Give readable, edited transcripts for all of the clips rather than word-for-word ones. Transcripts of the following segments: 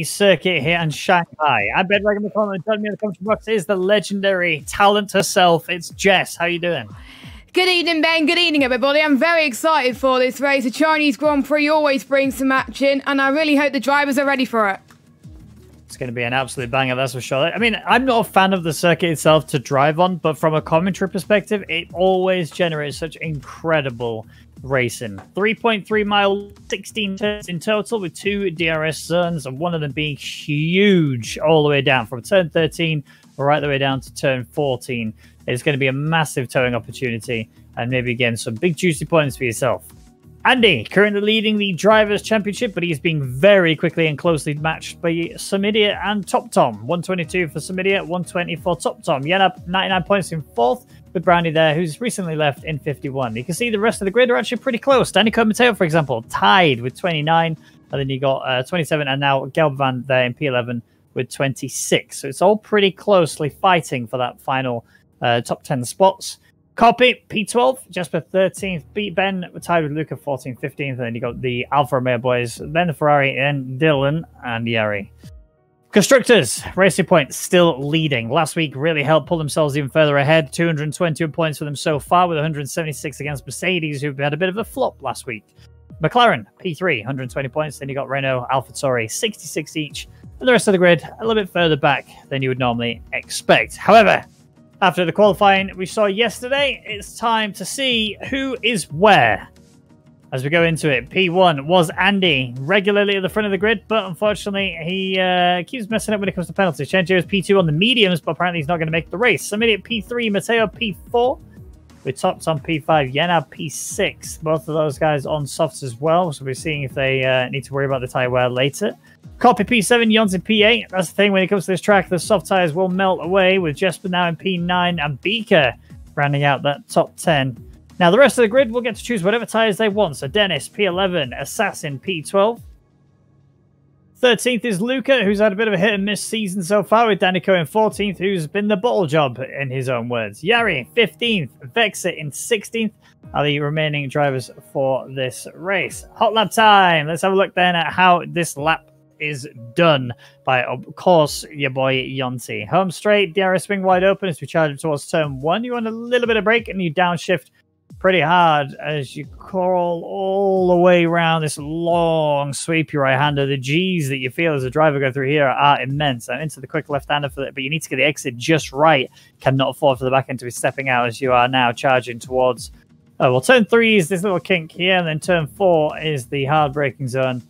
circuit here in Shanghai. I'm Ben Rwagnation, and joining me in the commentary box is the legendary talent herself. It's Jess. How you doing? Good evening, Ben. Good evening, everybody. I'm very excited for this race. The Chinese Grand Prix always brings some action, and I really hope the drivers are ready for it. It's going to be an absolute banger, that's for sure. I mean, I'm not a fan of the circuit itself to drive on, but from a commentary perspective, it always generates such incredible racing. 3.3 mile, 16 turns in total with 2 DRS zones, and one of them being huge all the way down from turn 13 right the way down to turn 14. It's going to be a massive towing opportunity and maybe again some big juicy points for yourself. Andy currently leading the Drivers' Championship, but he's being very quickly and closely matched by Samidia and Top Tom. 122 for Samidia, 120 for Top Tom. Yanab, 99 points in 4th, with Brownie there, who's recently left in 51. You can see the rest of the grid are actually pretty close. Danny Mateo, for example, tied with 29, and then you got 27, and now Gelbvan there in P11 with 26. So it's all pretty closely fighting for that final top 10 spots. Copy, P12, Jasper 13th, beat Ben, tied with Luca 14th, 15th, and then you got the Alfa Romeo boys, then the Ferrari, and Dylan and Yari. Constructors, Racing Point still leading. Last week really helped pull themselves even further ahead. 221 points for them so far, with 176 against Mercedes, who've had a bit of a flop last week. McLaren, P3, 120 points. Then you got Renault, AlphaTauri, 66 each. And the rest of the grid a little bit further back than you would normally expect. However, after the qualifying we saw yesterday, it's time to see who is where. As we go into it, P1 was Andy, regularly at the front of the grid, but unfortunately he keeps messing up when it comes to penalties. Chenjo is P2 on the mediums, but apparently he's not going to make the race. Somebody at P3, Mateo P4, with Tops on P5, Yanab P6. Both of those guys on softs as well, so we're seeing if they need to worry about the tyre wear later. Copy P7, Jons in P8. That's the thing, when it comes to this track, the soft tyres will melt away, with Jesper now in P9 and Beaker rounding out that top 10. Now, the rest of the grid will get to choose whatever tyres they want. So, Dennis, P11, Assassin, P12. 13th is Luca, who's had a bit of a hit-and-miss season so far, with Danico in 14th, who's been the bottle job, in his own words. Yari, 15th. Vexit in 16th are the remaining drivers for this race. Hot lap time. Let's have a look then at how this lap is done by, of course, your boy Yonti. Home straight, DRS swing wide open as we charge towards turn 1. You want a little bit of brake and you downshift pretty hard as you crawl all the way around this long sweepy right-hander. The G's that you feel as a driver go through here are immense. And into the quick left-hander for that, but you need to get the exit just right. Cannot afford for the back end to be stepping out as you are now charging towards... Oh, well, turn 3 is this little kink here, and then turn 4 is the hard braking zone.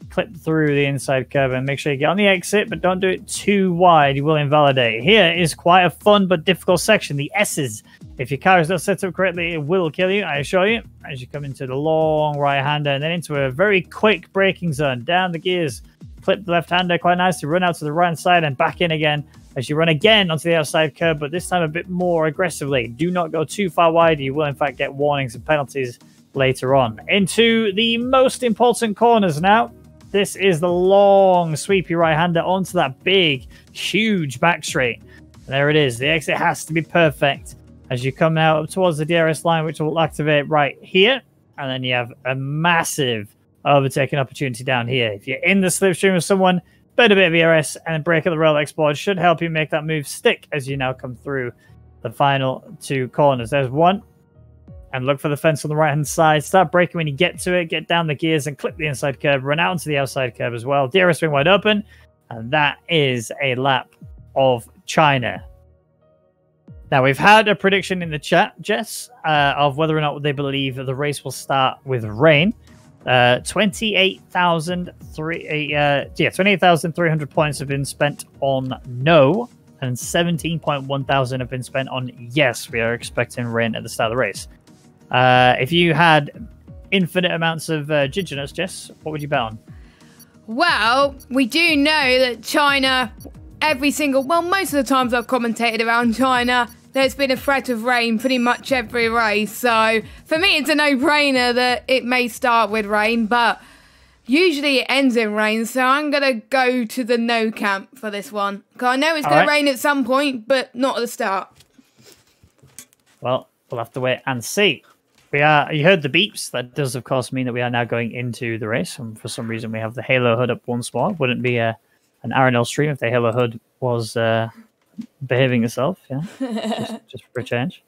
Clip through the inside curve and make sure you get on the exit, but don't do it too wide. You will invalidate. Here is quite a fun but difficult section, the S's. If your car is not set up correctly, it will kill you, I assure you, as you come into the long right-hander and then into a very quick braking zone. Down the gears, clip the left-hander quite nicely, run out to the right side and back in again as you run again onto the outside curb, but this time a bit more aggressively. Do not go too far wide. You will, in fact, get warnings and penalties later on. Into the most important corners now. This is the long, sweepy right-hander onto that big, huge back straight. And there it is. The exit has to be perfect as you come out up towards the DRS line, which will activate right here. And then you have a massive overtaking opportunity down here. If you're in the slipstream of someone, bit of ERS and brake at the rail export should help you make that move stick as you now come through the final 2 corners. There's one. And look for the fence on the right-hand side. Start braking when you get to it. Get down the gears and clip the inside curb. Run out onto the outside curb as well. DRS swing wide open. And that is a lap of China. Now, we've had a prediction in the chat, Jess, of whether or not they believe the race will start with rain. 28,300 points have been spent on no. And 17.1 thousand have been spent on yes. We are expecting rain at the start of the race. If you had infinite amounts of ginger nuts, Jess, what would you bet on? Well, we do know that China, most of the times I've commentated around China, there's been a threat of rain pretty much every race. So for me, it's a no-brainer that it may start with rain, but usually it ends in rain. So I'm going to go to the no camp for this one. Because I know it's going to rain at some point, but not at the start. Well, we'll have to wait and see. You heard the beeps. That does, of course, mean that we are now going into the race. And for some reason, we have the halo hood up once more. Wouldn't be an RNL stream if the Halo HUD was behaving itself. Yeah, just for a change.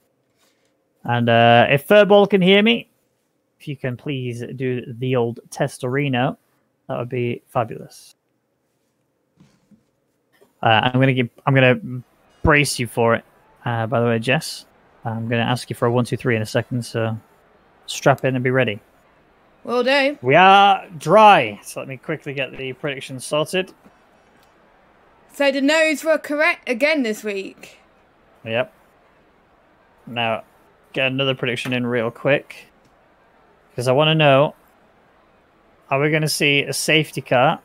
And if Furball can hear me, if you can please do the old testorino, that would be fabulous. I'm gonna brace you for it. By the way, Jess, I'm gonna ask you for a 1, 2, 3 in a second, so strap in and be ready. Will do. We are dry, so let me quickly get the predictions sorted. So the no's were correct again this week. Yep. Now, get another prediction in real quick, because I want to know: are we going to see a safety car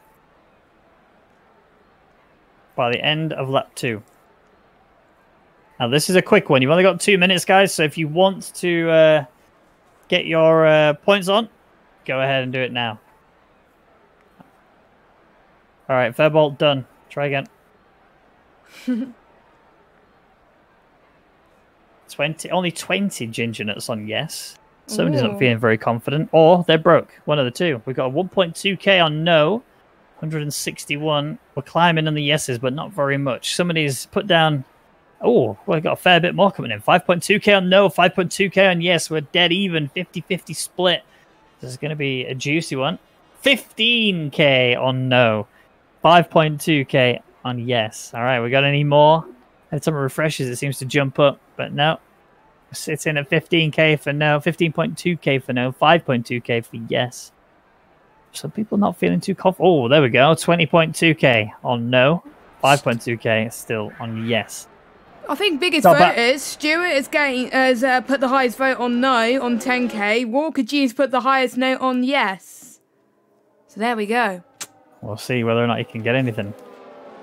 by the end of lap 2? Now, this is a quick one. You've only got 2 minutes, guys, so if you want to get your points on, go ahead and do it now. All right, Fairbolt, done. Try again. 20, only 20 ginger nuts on yes. Somebody's not feeling very confident, or they're broke. One of the two. We've got a 1.2k on no, 161. We're climbing on the yeses, but not very much. Somebody's put down. Oh, we've got a fair bit more coming in. 5.2k on no, 5.2k on yes. We're dead even, 50-50 split. This is going to be a juicy one. 15k on no, 5.2k on yes. All right, we got any more? Had some refreshes, it seems to jump up, but no. It's in at 15k for no, 15.2k for no, 5.2k for yes. Some people not feeling too confident. Oh, there we go. 20.2k on no, 5.2k still on yes. I think biggest voters, Stuart has put the highest vote on no on 10k. Walker G's put the highest note on yes. So there we go. We'll see whether or not he can get anything.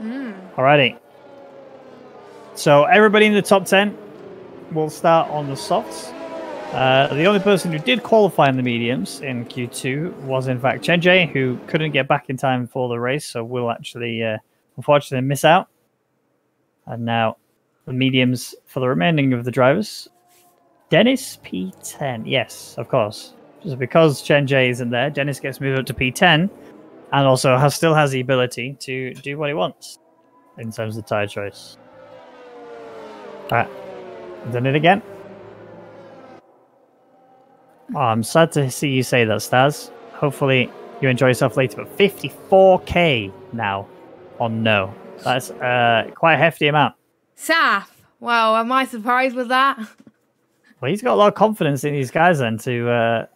Alrighty. So everybody in the top 10 will start on the softs. The only person who did qualify in the mediums in Q2 was in fact Chenjay, who couldn't get back in time for the race, so will actually unfortunately miss out. And now the mediums for the remaining of the drivers. Dennis P10, yes, of course. Just because Chenjay isn't there, Dennis gets moved up to P10 and also still has the ability to do what he wants in terms of tyre choice. Alright, done it again. Oh, I'm sad to see you say that, Staz. Hopefully you enjoy yourself later, but 54k now on no. That's quite a hefty amount. Saf, wow, am I surprised with that? Well, he's got a lot of confidence in these guys then to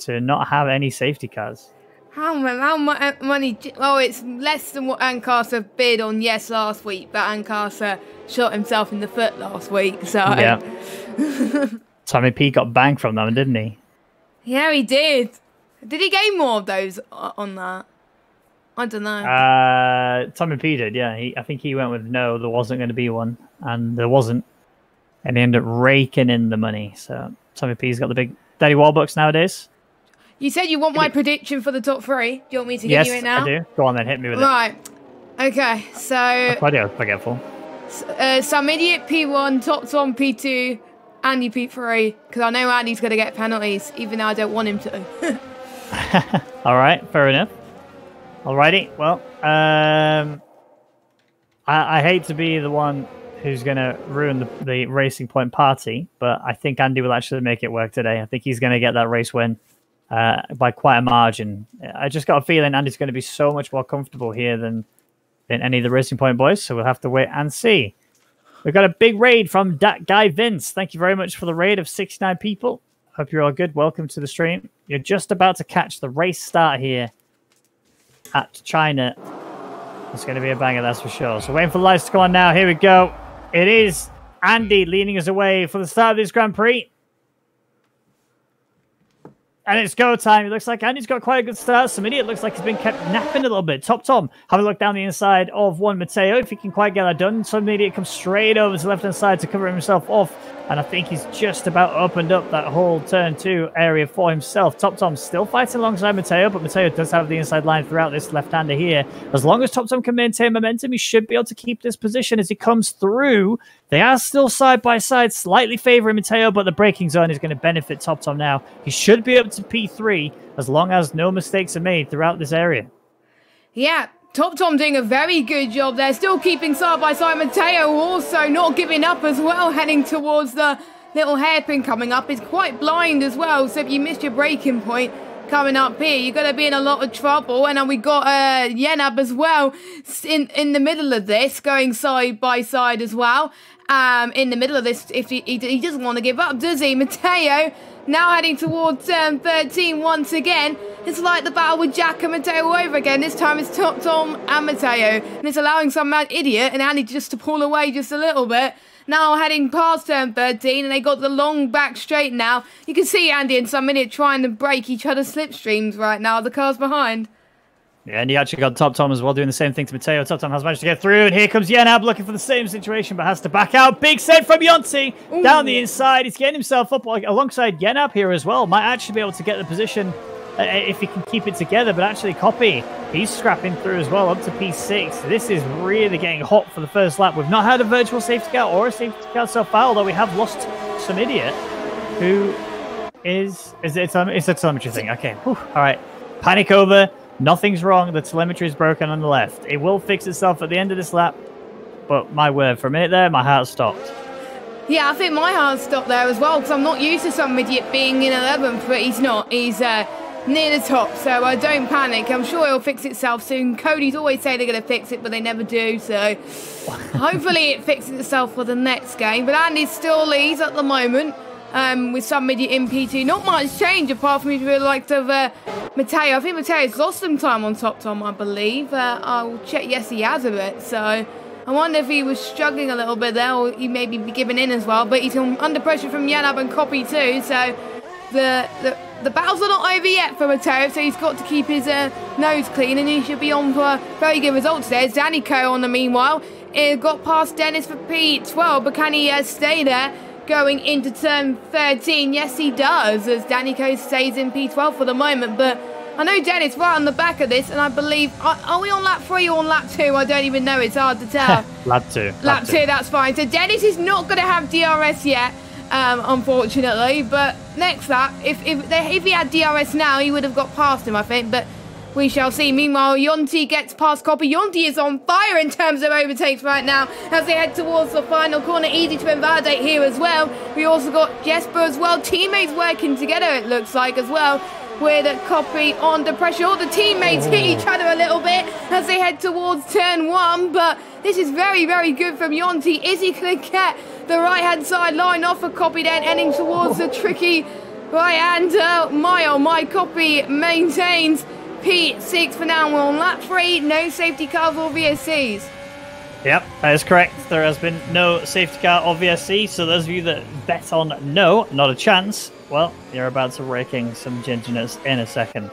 not have any safety cars. How much money? Oh, it's less than what Ancasa bid on yes last week, but Ancasa shot himself in the foot last week, so... Yeah. Tommy P got banged from them, didn't he? Yeah, he did. Did he gain more of those on that? I don't know. Tommy P did, yeah. I think he went with no, there wasn't going to be one, and there wasn't. And he ended up raking in the money, so Tommy P's got the big Daddy Warbucks nowadays. You said you want my prediction for the top 3. Do you want me to give you it now? Yes, I do. Go on then, hit me with it. Right. Okay, so... I was forgetful. Some idiot P1, Top Tom P2, Andy P3, because I know Andy's going to get penalties, even though I don't want him to. All right, fair enough. Alrighty, well, I hate to be the one who's going to ruin the Racing Point party, but I think Andy will actually make it work today. I think he's going to get that race win by quite a margin. I just got a feeling Andy's going to be so much more comfortable here than any of the Racing Point boys, so we'll have to wait and see. We've got a big raid from that guy Vince. Thank you very much for the raid of 69 people. Hope you're all good. Welcome to the stream. You're just about to catch the race start here at China. It's going to be a banger, that's for sure. So waiting for the lights to go on now. Here we go. It is Andy leading us away for the start of this Grand Prix. And it's go time. It looks like Andy's got quite a good start. Some idiot looks like he's been kept napping a little bit. Top Tom, have a look down the inside of one Mateo. If he can quite get that done. Some idiot comes straight over to the left-hand side to cover himself off. And I think he's just about opened up that whole turn 2 area for himself. Top Tom still fighting alongside Mateo, but Mateo does have the inside line throughout this left-hander here. As long as Top Tom can maintain momentum, he should be able to keep this position as he comes through. They are still side by side, slightly favouring Mateo, but the braking zone is going to benefit Top Tom now. He should be up to P3 as long as no mistakes are made throughout this area. Yeah, Top Tom doing a very good job there, still keeping side by side. Matteo also not giving up as well, heading towards the little hairpin coming up. Is quite blind as well, so if you missed your braking point coming up here, you're going to be in a lot of trouble. And then we got Yenab as well in the middle of this, going side by side as well. In the middle of this, if he doesn't want to give up, does he? Matteo now heading towards turn 13 once again. It's like the battle with Jack and Matteo over again. This time it's Top Tom and Matteo. And it's allowing some mad idiot and Andy just to pull away just a little bit. Now heading past turn 13 and they got the long back straight now. You can see Andy and some idiot trying to break each other's slipstreams right now. The car's behind. Yeah, and he actually got Top Tom as well, doing the same thing to Matteo. Top Tom has managed to get through, and here comes Yenab looking for the same situation, but has to back out. Big set from Yonti down the inside. He's getting himself up alongside Yenab here as well. Might actually be able to get the position if he can keep it together, but actually Copy, he's scrapping through as well, up to P6. This is really getting hot for the first lap. We've not had a virtual safety car or a safety car so far, although we have lost some idiot who is a telemetry thing. Okay, whew. All right, panic over. Nothing's wrong. The telemetry is broken on the left. It will fix itself at the end of this lap. But my word, for a minute there, my heart stopped. Yeah, I think my heart stopped there as well, because I'm not used to some idiot being in 11th, but he's not. He's near the top, so don't panic. I'm sure it'll fix itself soon. Cody's always say they're going to fix it, but they never do, so hopefully it fixes itself for the next game. But Andy still leads at the moment. With some idiot in P2. Not much change apart from the likes of Matteo. I think Matteo's lost some time on Top Tom, I believe. I'll check. Yes, he has a bit. So I wonder if he was struggling a little bit there, or he may be giving in as well. But he's under pressure from Yenab and Copy too. So the battles are not over yet for Matteo. So he's got to keep his nose clean, and he should be on for very good results there. Danny Co on the meanwhile. It got past Dennis for P12, but can he stay there? Going into turn 13, yes he does, as Danico stays in P12 for the moment, but I know Dennis right on the back of this, and I believe, are we on lap 3 or on lap 2? I don't even know, it's hard to tell. Lap 2. Lap 2, that's fine. So Dennis is not going to have DRS yet, unfortunately, but next lap, if he had DRS now, he would have got past him, I think, but we shall see. Meanwhile, Yonti gets past Copy. Yonti is on fire in terms of overtakes right now as they head towards the final corner. Easy to invalidate here as well. We also got Jesper as well. Teammates working together, it looks like, as well, with Copy under pressure. All the teammates hit each other a little bit as they head towards turn 1, but this is very, very good from Yonti. Is he going to get the right-hand side line off for Copy then, heading towards the tricky right-hand mile? My Copy maintains P6 for now. We're on lap 3, no safety cars or VSCs. Yep, that is correct. There has been no safety car or VSC, so those of you that bet on no, not a chance, well, you're about to raking some gingerness in a second.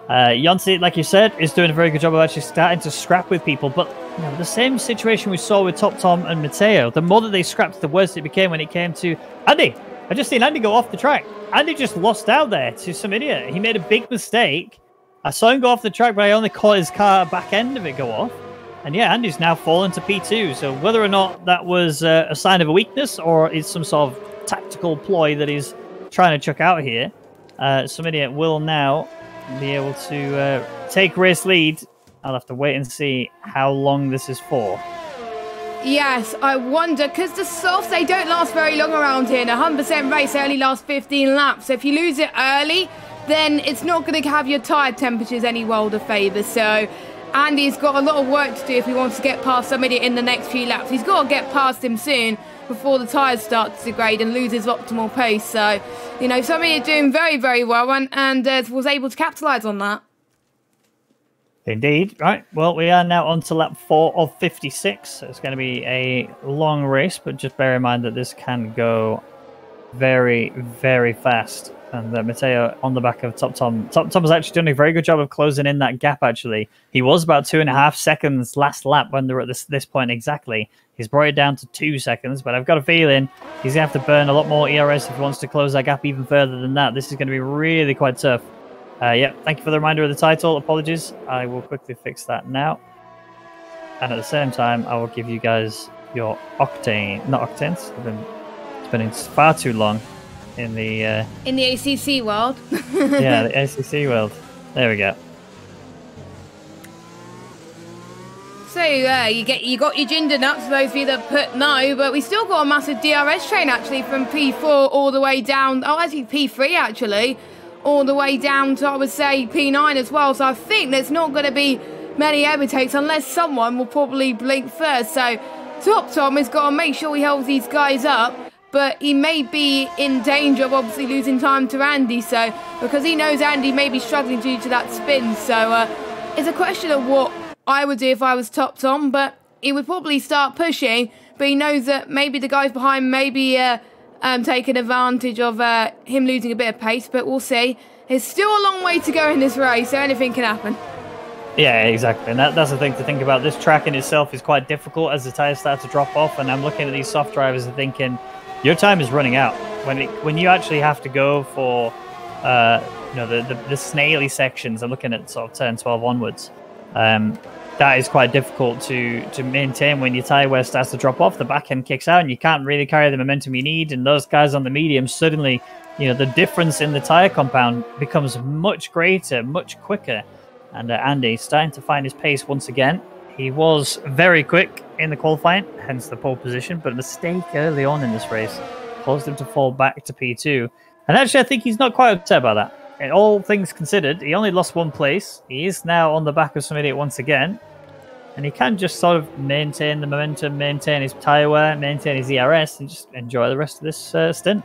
Yonti, like you said, is doing a very good job of actually starting to scrap with people, but you know, the same situation we saw with Top Tom and Matteo. The more that they scrapped, the worse it became when it came to Andy. I just seen Andy go off the track. Andy just lost out there to some idiot. He made a big mistake. I saw him go off the track, but I only caught his car back end of it go off. And yeah, Andy's now fallen to P2. So whether or not that was a sign of a weakness or it's some sort of tactical ploy that he's trying to chuck out here, some idiot will now be able to take race lead. I'll have to wait and see how long this is for. Yes, I wonder, because the softs, they don't last very long around here. In a 100% race, they only last 15 laps. So if you lose it early, then it's not going to have your tyre temperatures any world of favour. So Andy's got a lot of work to do if he wants to get past somebody in the next few laps. He's got to get past him soon before the tyres start to degrade and lose his optimal pace. So, you know, somebody is doing very, very well and was able to capitalise on that. Indeed. Right. Well, we are now on to lap 4 of 56. So it's going to be a long race, but just bear in mind that this can go very, very fast. And Matteo on the back of Top Tom. Top Tom has actually done a very good job of closing in that gap, actually. He was about 2.5 seconds last lap when they were at this point exactly. He's brought it down to 2 seconds, but I've got a feeling he's going to have to burn a lot more ERS if he wants to close that gap even further than that. This is going to be really quite tough. Yeah, thank you for the reminder of the title. Apologies. I will quickly fix that now. And at the same time, I will give you guys your octane. Not octanes. It's been far too long. In the ACC world. Yeah, the ACC world. There we go. you got your ginger nuts for those of you that put no, but we still got a massive DRS train actually from P4 all the way down. Oh, actually P3 actually, all the way down to I would say P9 as well. So I think there's not going to be many overtakes unless someone will probably blink first. So Top Tom has got to make sure he holds these guys up. But he may be in danger of obviously losing time to Andy, so because he knows Andy may be struggling due to that spin. So it's a question of what I would do if I was Top Tom, but he would probably start pushing, but he knows that maybe the guys behind may be taking advantage of him losing a bit of pace, but we'll see. There's still a long way to go in this race, so anything can happen. Yeah, exactly. And that's the thing to think about. This track in itself is quite difficult as the tyres start to drop off, and I'm looking at these soft drivers and thinking, your time is running out when you actually have to go for the snaily sections. I'm looking at sort of turn 12 onwards. That is quite difficult to maintain when your tyre wear starts to drop off. The back end kicks out, and you can't really carry the momentum you need. And those guys on the medium, suddenly, the difference in the tyre compound becomes much greater, much quicker. And Andy starting to find his pace once again. He was very quick in the qualifying, hence the pole position, but a mistake early on in this race caused him to fall back to P2. And actually, I think he's not quite upset about that. In all things considered, he only lost one place. He is now on the back of some idiot once again. And he can just sort of maintain the momentum, maintain his tyre wear, maintain his ERS, and just enjoy the rest of this stint.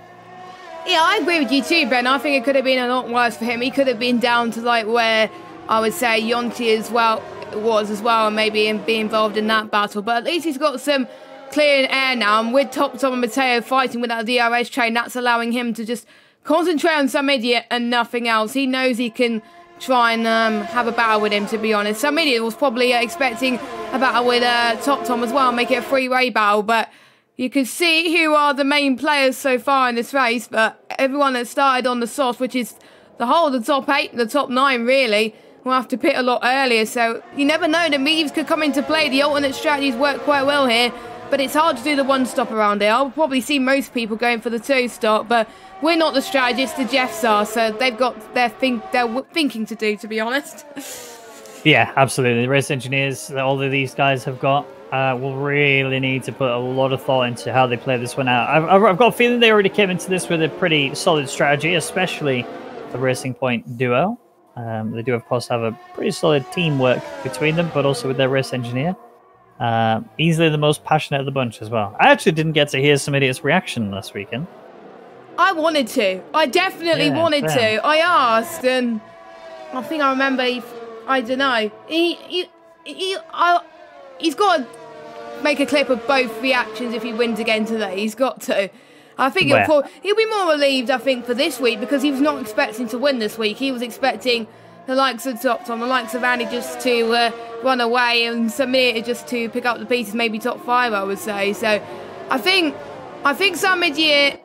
Yeah, I agree with you too, Ben. I think it could have been a lot worse for him. He could have been down to like where I would say Yonti as well and maybe be involved in that battle, but at least he's got some clear air now, and with Top Tom and Matteo fighting with that DRS train, that's allowing him to just concentrate on some idiot and nothing else. He knows he can try and have a battle with him, to be honest. Some idiot was probably expecting a battle with Top Tom as well, make it a three-way battle, but you can see who are the main players so far in this race, but everyone that started on the sauce, which is the whole of the top 8, the top 9 really, we'll have to pit a lot earlier, so you never know. The mediums could come into play. The alternate strategies work quite well here, but it's hard to do the one stop around here. I'll probably see most people going for the 2 stop, but we're not the strategists, the Jeffs are, so they've got their thinking to do, to be honest. Yeah, absolutely. The race engineers that all of these guys have got will really need to put a lot of thought into how they play this one out. I've got a feeling they already came into this with a pretty solid strategy, especially the Racing Point duo. They do, of course, have a pretty solid teamwork between them, but also with their race engineer. Easily the most passionate of the bunch as well. I actually didn't get to hear some idiot's reaction last weekend. I wanted to. I definitely wanted to. I asked, and I think I remember, I don't know. He's got to make a clip of both reactions if he wins again today. He's got to. I think he'll be more relieved, I think, for this week, because he was not expecting to win this week. He was expecting the likes of Top Tom, the likes of Andy just to run away, and Samir just to pick up the pieces, maybe top 5, I would say. So I think some idiot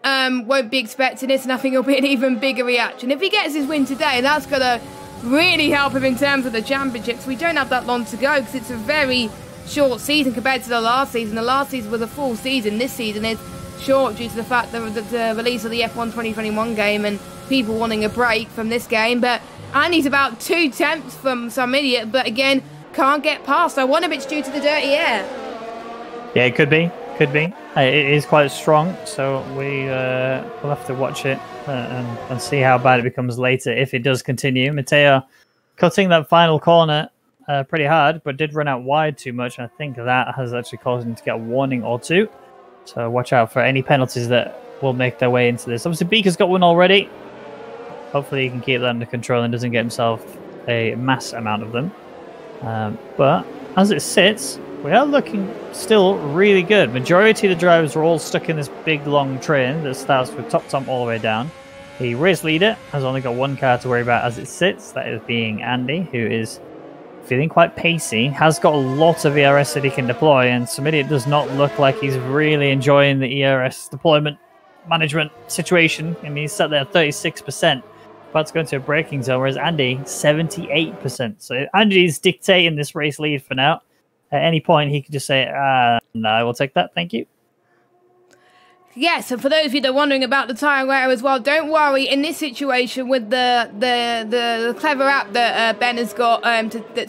won't be expecting this, and I think it'll be an even bigger reaction. If he gets his win today, that's going to really help him in terms of the championships. We don't have that long to go, because it's a very short season compared to the last season. The last season was a full season. This season is short due to the fact that the release of the F1 2021 game and people wanting a break from this game. But Andy's about 2 tenths from some idiot, but again, can't get past. I wonder if it's due to the dirty air. Yeah, it could be. It is quite strong, so we'll have to watch it and see how bad it becomes later if it does continue. Matteo cutting that final corner pretty hard, but did run out wide too much. I think that has actually caused him to get a warning or 2. So watch out for any penalties that will make their way into this. Obviously, Beaker's got one already. Hopefully he can keep that under control and doesn't get himself a mass amount of them. But as it sits, we are looking still really good. Majority of the drivers are all stuck in this big, long train that starts with Top Tom all the way down. The race leader has only got 1 car to worry about as it sits. That is being Andy, who is feeling quite pacey, has got a lot of ERS that he can deploy, and Samir does not look like he's really enjoying the ERS deployment management situation. I mean, he's sat there at 36%, about to go into a braking zone, whereas Andy, 78%. So Andy's dictating this race lead for now. At any point, he could just say, no, I will take that, thank you. Yes, and for those of you that are wondering about the tyre wear as well, don't worry. In this situation with the clever app that Ben has got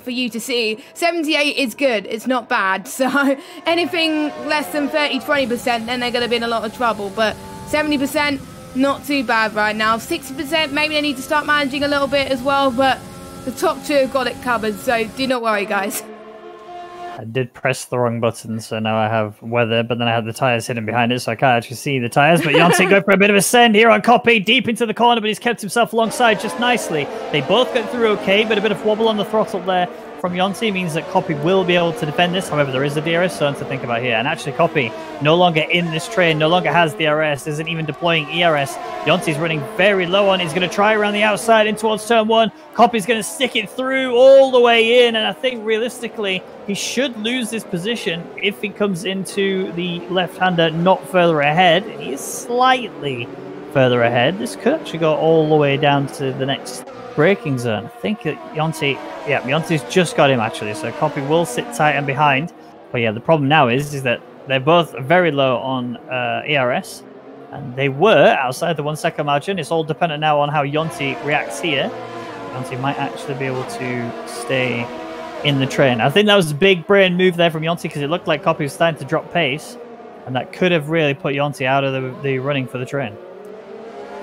for you to see, 78 is good. It's not bad. So anything less than 30-20%, then they're going to be in a lot of trouble. But 70%, not too bad right now. 60%, maybe they need to start managing a little bit as well. But the top two have got it covered. So do not worry, guys. I did press the wrong button, so now I have weather, but then I had the tyres hidden behind it, so I can't actually see the tyres. But Yonti going for a bit of a send here on Copy, deep into the corner, but he's kept himself alongside just nicely. They both got through okay, but a bit of wobble on the throttle there from Yonti means that Copy will be able to defend this. However, there is a DRS zone to think about here. And actually, Copy no longer in this train, no longer has DRS, isn't even deploying ERS. Yonti's running very low on. He's going to try around the outside in towards turn one. Copy's going to stick it through all the way in. And I think realistically, he should lose this position if he comes into the left-hander not further ahead. He is slightly further ahead. This could actually go all the way down to the next braking zone. I think that Yonti's just got him actually, so Copy will sit tight and behind. But yeah, the problem now is that they're both very low on ERS, and they were outside the 1 second margin. It's all dependent now on how Yonti reacts here. Yonti might actually be able to stay in the train. I think that was a big brain move there from Yonti because it looked like Copy was starting to drop pace, and that could have really put Yonti out of the running for the train.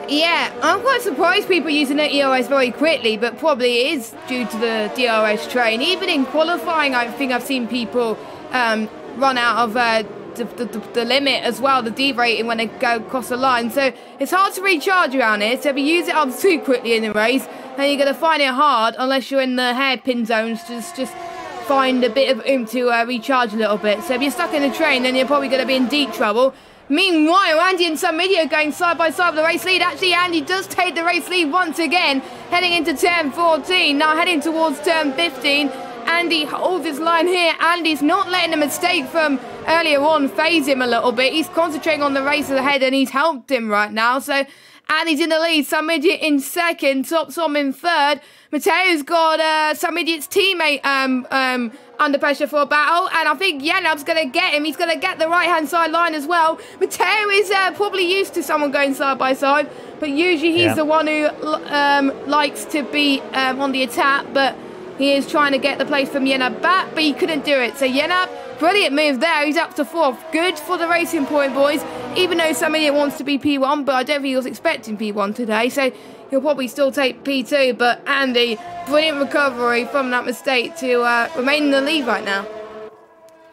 Yeah, I'm quite surprised people using the ERS very quickly, but probably it is due to the DRS train. Even in qualifying, I think I've seen people run out of the limit as well, the D rating when they go across the line. So it's hard to recharge around here. So if you use it up too quickly in the race, then you're going to find it hard unless you're in the hairpin zones. Just find a bit of oomph to recharge a little bit. So if you're stuck in the train, then you're probably going to be in deep trouble. Meanwhile, Andy and some video going side by side with the race lead. Actually, Andy does take the race lead once again, heading into turn 14. Now heading towards turn 15. Andy holds his line here. Andy's not letting a mistake from earlier on phase him a little bit. He's concentrating on the race ahead, and he's helped him right now. So Andy's in the lead. Some Idiot in second. Top Tom in third. Mateo's got Some Idiot's teammate under pressure for a battle, and I think Yenab's going to get him. He's going to get the right-hand side line as well. Mateo is probably used to someone going side by side, but usually he's the one who likes to be on the attack, but he is trying to get the place from Yenab back, but he couldn't do it. So Yenab, brilliant move there. He's up to fourth. Good for the Racing Point boys, even though Some Idiot wants to be P1, but I don't think he was expecting P1 today, so he'll probably still take P2, but Andy, brilliant recovery from that mistake to remain in the lead right now.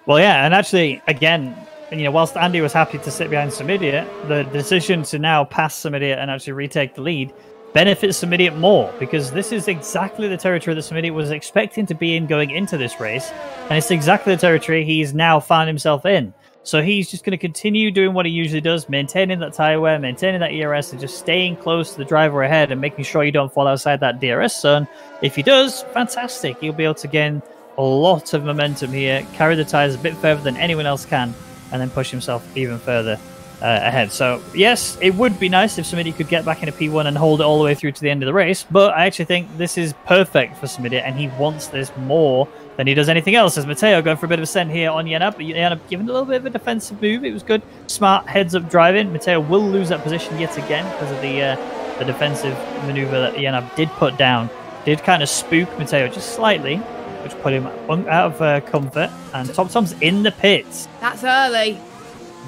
Well, yeah, and actually, again, whilst Andy was happy to sit behind Some Idiot, the decision to now pass Some Idiot and actually retake the lead benefits Some Idiot more, because this is exactly the territory that Some Idiot was expecting to be in going into this race, and it's exactly the territory he's now found himself in. So he's just going to continue doing what he usually does, maintaining that tyre wear, maintaining that ERS, and just staying close to the driver ahead and making sure you don't fall outside that DRS zone. If he does, fantastic. He'll be able to gain a lot of momentum here, carry the tyres a bit further than anyone else can, and then push himself even further ahead. So, yes, it would be nice if somebody could get back into P1 and hold it all the way through to the end of the race, but I actually think this is perfect for Smidia, and he wants this more than he does anything else. As Mateo going for a bit of a send here on Yenab, but Yenab giving a little bit of a defensive move. It was good. Smart heads-up driving. Mateo will lose that position yet again because of the defensive maneuver that Yenab did put down. Did kind of spook Mateo just slightly, which put him out of comfort. And Top Tom's in the pits. That's early.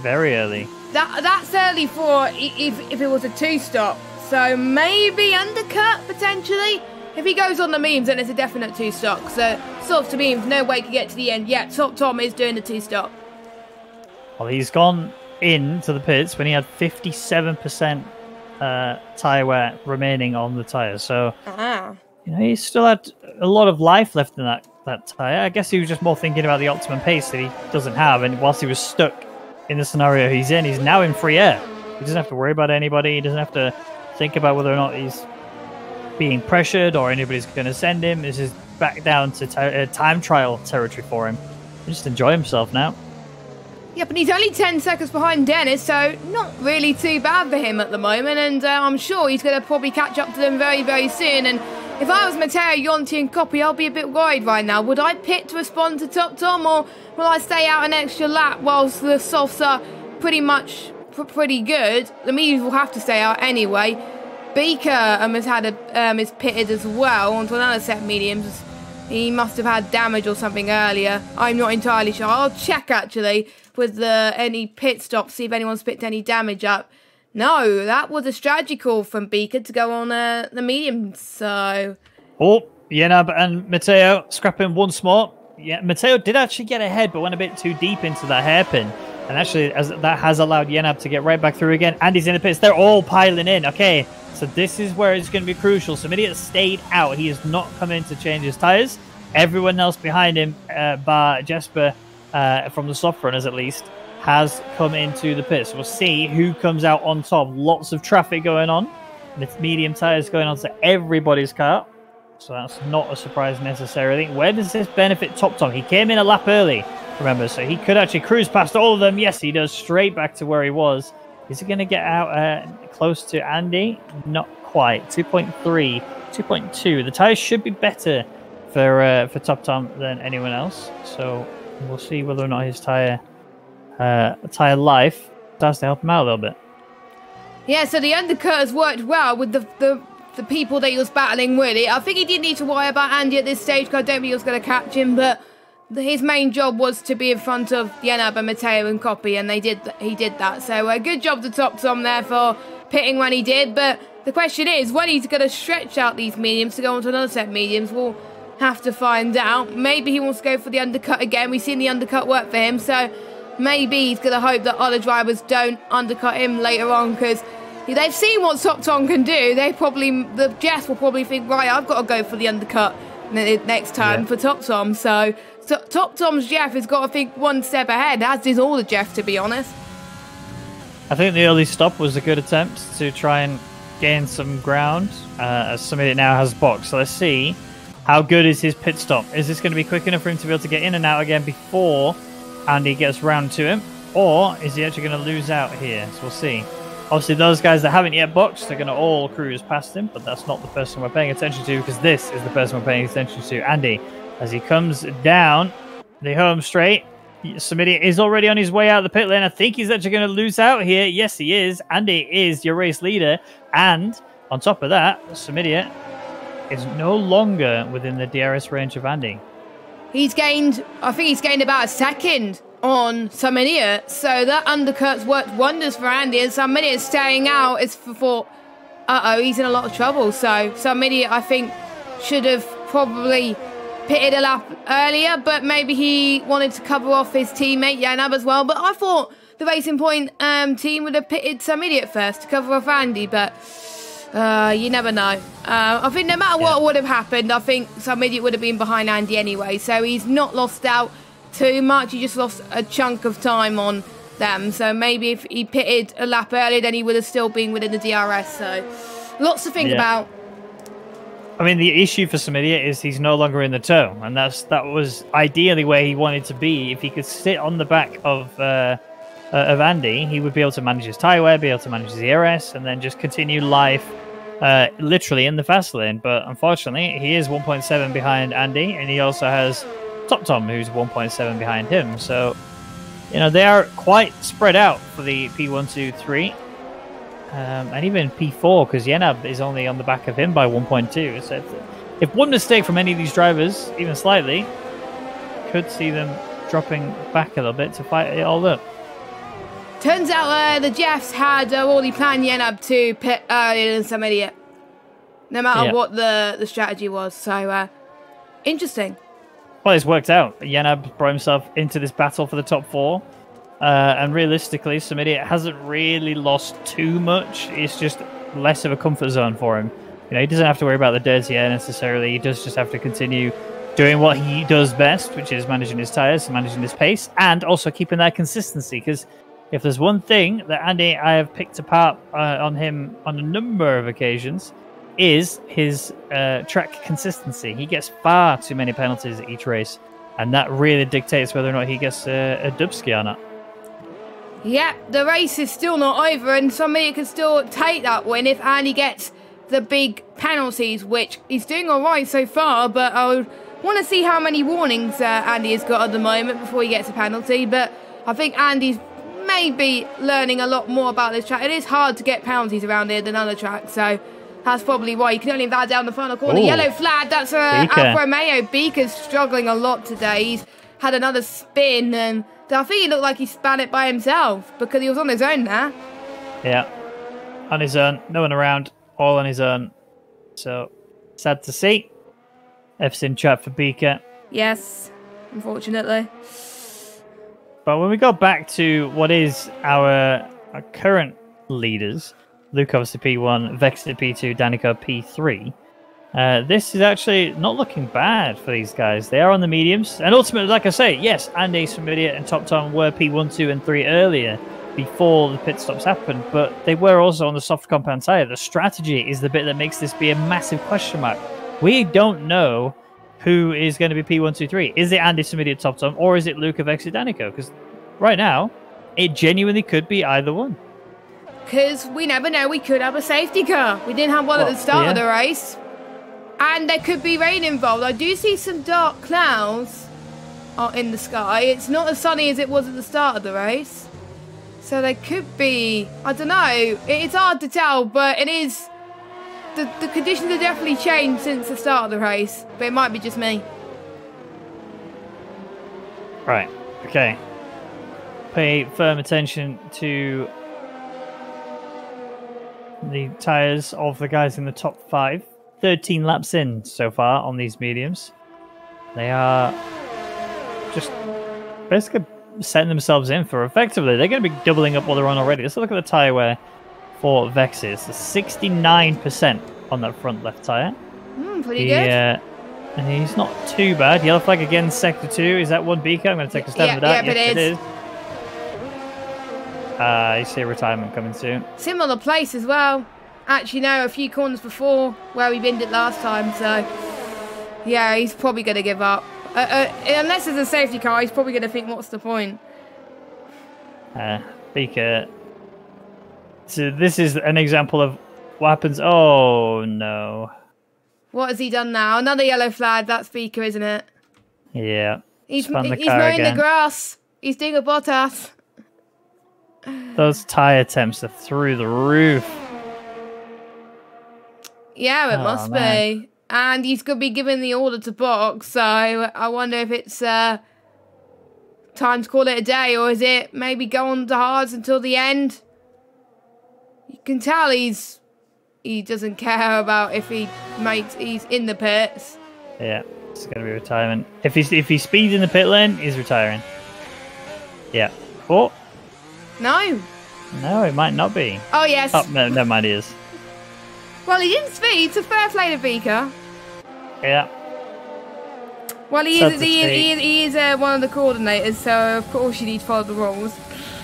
Very early. That's early for if it was a two-stop. So maybe undercut, potentially. If he goes on the memes, then it's a definite two-stop. So, soft to memes, no way to get to the end yet. Top Tom is doing the two-stop. Well, he's gone into the pits when he had 57% tyre wear remaining on the tyres. So, he still had a lot of life left in that tyre. I guess he was just more thinking about the optimum pace that he doesn't have. And whilst he was stuck in the scenario he's in, he's now in free air. He doesn't have to worry about anybody. He doesn't have to think about whether or not he's being pressured or anybody's going to send him. This is back down to time trial territory for him. He'll just enjoy himself now. Yeah, but he's only 10 seconds behind Dennis, so not really too bad for him at the moment, and I'm sure he's going to probably catch up to them very, very soon. And if I was Mateo, Yonti and Copy, I'll be a bit worried right now. Would I pit to respond to Top Tom, or will I stay out an extra lap whilst the softs are pretty much pretty good. The mediums will have to stay out anyway. Beaker has had is pitted as well onto another set of mediums. He must have had damage or something earlier. I'm not entirely sure. I'll check actually with any pit stops, see if anyone's picked any damage up. No, that was a strategy call from Beaker to go on the medium. So, Yenab and Matteo scrapping once more. Yeah, Matteo did actually get ahead, but went a bit too deep into that hairpin. And actually, that has allowed Yenab to get right back through again. And he's in the pits. They're all piling in. Okay, so this is where it's going to be crucial. Samidia stayed out. He has not come in to change his tyres. Everyone else behind him, bar Jesper, from the soft runners at least, has come into the pits. We'll see who comes out on top. Lots of traffic going on. With medium tyres going on to everybody's car. So that's not a surprise necessarily. Where does this benefit Top Tom? He came in a lap early, remember, so he could actually cruise past all of them. Yes, he does, straight back to where he was. Is he going to get out close to Andy? Not quite. 2.3, 2.2. The tyres should be better for Top Tom than anyone else. So we'll see whether or not his tyre life starts to help him out a little bit. Yeah, so the undercut has worked well with the people that he was battling with. I think he didn't need to worry about Andy at this stage because I don't think he was going to catch him, but his main job was to be in front of Yenab and Matteo and Copy, and he did that. So good job to Top Tom there for pitting when he did, but the question is, when he's going to stretch out these mediums to go on to another set of mediums, we'll have to find out. Maybe he wants to go for the undercut again. We've seen the undercut work for him, so maybe he's going to hope that other drivers don't undercut him later on, because they've seen what Top Tom can do. The Jess will probably think, right, I've got to go for the undercut next time for Top Tom. So Top Tom's Jeff has got to think one step ahead, as does all the Jeff, to be honest. I think the early stop was a good attempt to try and gain some ground, as somebody now has box. So let's see, how good is his pit stop? Is this going to be quick enough for him to be able to get in and out again before Andy gets round to him? Or is he actually going to lose out here? So we'll see. Obviously, those guys that haven't yet boxed, they're going to all cruise past him, but that's not the person we're paying attention to, because this is the person we're paying attention to, Andy. As he comes down the home straight, Samidia is already on his way out of the pit lane. I think he's actually going to lose out here. Yes, he is. Andy is your race leader. And on top of that, Samidia is no longer within the DRS range of Andy. I think he's gained about a second on Samidia, so that undercut's worked wonders for Andy, and Samidia is staying out. It's for he's in a lot of trouble. So Samidia, I think, should have probably pitted a lap earlier, but maybe he wanted to cover off his teammate Yenab as well. But I thought the Racing Point team would have pitted Samidia first to cover off Andy, but you never know. I think no matter what would have happened, I think Samidia would have been behind Andy anyway, so he's not lost out too much. He just lost a chunk of time on them. So maybe if he pitted a lap earlier, then he would have still been within the DRS. So lots to think about. I mean, the issue for Samidia is he's no longer in the tow, and that was ideally where he wanted to be. If he could sit on the back of Andy, he would be able to manage his tyre wear, be able to manage his ERS, and then just continue life literally in the fast lane. But unfortunately, he is 1.7 behind Andy, and he also has Top Tom, who's 1.7 behind him. So, they are quite spread out for the P1, 2, 3. And even P4, because Yenab is only on the back of him by 1.2. So if one mistake from any of these drivers, even slightly, could see them dropping back a little bit to fight it all up. Turns out the Jeffs had already planned Yenab to pit earlier than Samidia, no matter what the strategy was. So, interesting. Well, it's worked out. Yenab brought himself into this battle for the top 4. And realistically, Samidia hasn't really lost too much. It's just less of a comfort zone for him. He doesn't have to worry about the dirty air necessarily. He does just have to continue doing what he does best, which is managing his tyres, managing his pace, and also keeping that consistency. Because if there's one thing that Andy I have picked apart on him on a number of occasions, is his track consistency. He gets far too many penalties at each race, and that really dictates whether or not he gets a Dubsky or not. Yeah, the race is still not over, and somebody can still take that win if Andy gets the big penalties, which he's doing all right so far, but I want to see how many warnings Andy has got at the moment before he gets a penalty. But I think Andy's may be learning a lot more about this track. It is hard to get penalties around here than other tracks, so that's probably why. You can only invalidate down the final corner. Ooh. Yellow flag, that's Alfa Romeo. Beaker's struggling a lot today. He's had another spin, and I think he looked like he span it by himself because he was on his own there. Yeah, on his own. No one around. All on his own. So, sad to see. F's in chat for Beaker. Yes, unfortunately. But when we go back to what is our current leaders, Luke obviously P1, Vexit P2, Danica P3, this is actually not looking bad for these guys. They are on the mediums. And ultimately, like I say, yes, Andy, Samidia, and Top Tom were P1, 2, and 3 earlier before the pit stops happened, but they were also on the soft compound tire. The strategy is the bit that makes this be a massive question mark. We don't know who is going to be P1, 2, 3. Is it Andy Samidia Top Tom, or is it Luke of Exit Danico? Because right now, it genuinely could be either one. Because we never know, we could have a safety car. We didn't have one at the start of the race. And there could be rain involved. I do see some dark clouds in the sky. It's not as sunny as it was at the start of the race. So there could be, I don't know, it's hard to tell, but it is, the conditions have definitely changed since the start of the race, but it might be just me. Right, okay. Pay firm attention to the tyres of the guys in the top 5. 13 laps in so far on these mediums. They are just basically setting themselves in for effectively. They're going to be doubling up what they're on already. Let's look at the tyre wear for Vexes. 69% on that front left tyre. Pretty good. And he's not too bad. Yellow flag again, sector 2. Is that one Beaker? I'm going to take a stab at that. Yeah, yes, it is. You see a retirement coming soon. Similar place as well. Actually, no, a few corners before where we binned it last time. So, yeah, he's probably going to give up. Unless there's a safety car, he's probably going to think, what's the point? Beaker. So this is an example of what happens. Oh, no. What has he done now? Another yellow flag. That's Beaker, isn't it? Yeah. He's mowing the grass. He's doing a Bottas. Those tyre temps are through the roof. Yeah, it must be. And he's going to be given the order to box, so I wonder if it's time to call it a day, or is it maybe go on to hards until the end? You can tell he doesn't care about if he's in the pits. Yeah, it's going to be retirement. If he speeds in the pit lane, he's retiring. Yeah. Oh. No, it might not be. Oh, yes. Oh, no, never mind, he is. Well, he didn't speed, so fair play to Beaker. Yeah. Well, he is one of the coordinators, so of course you need to follow the rules.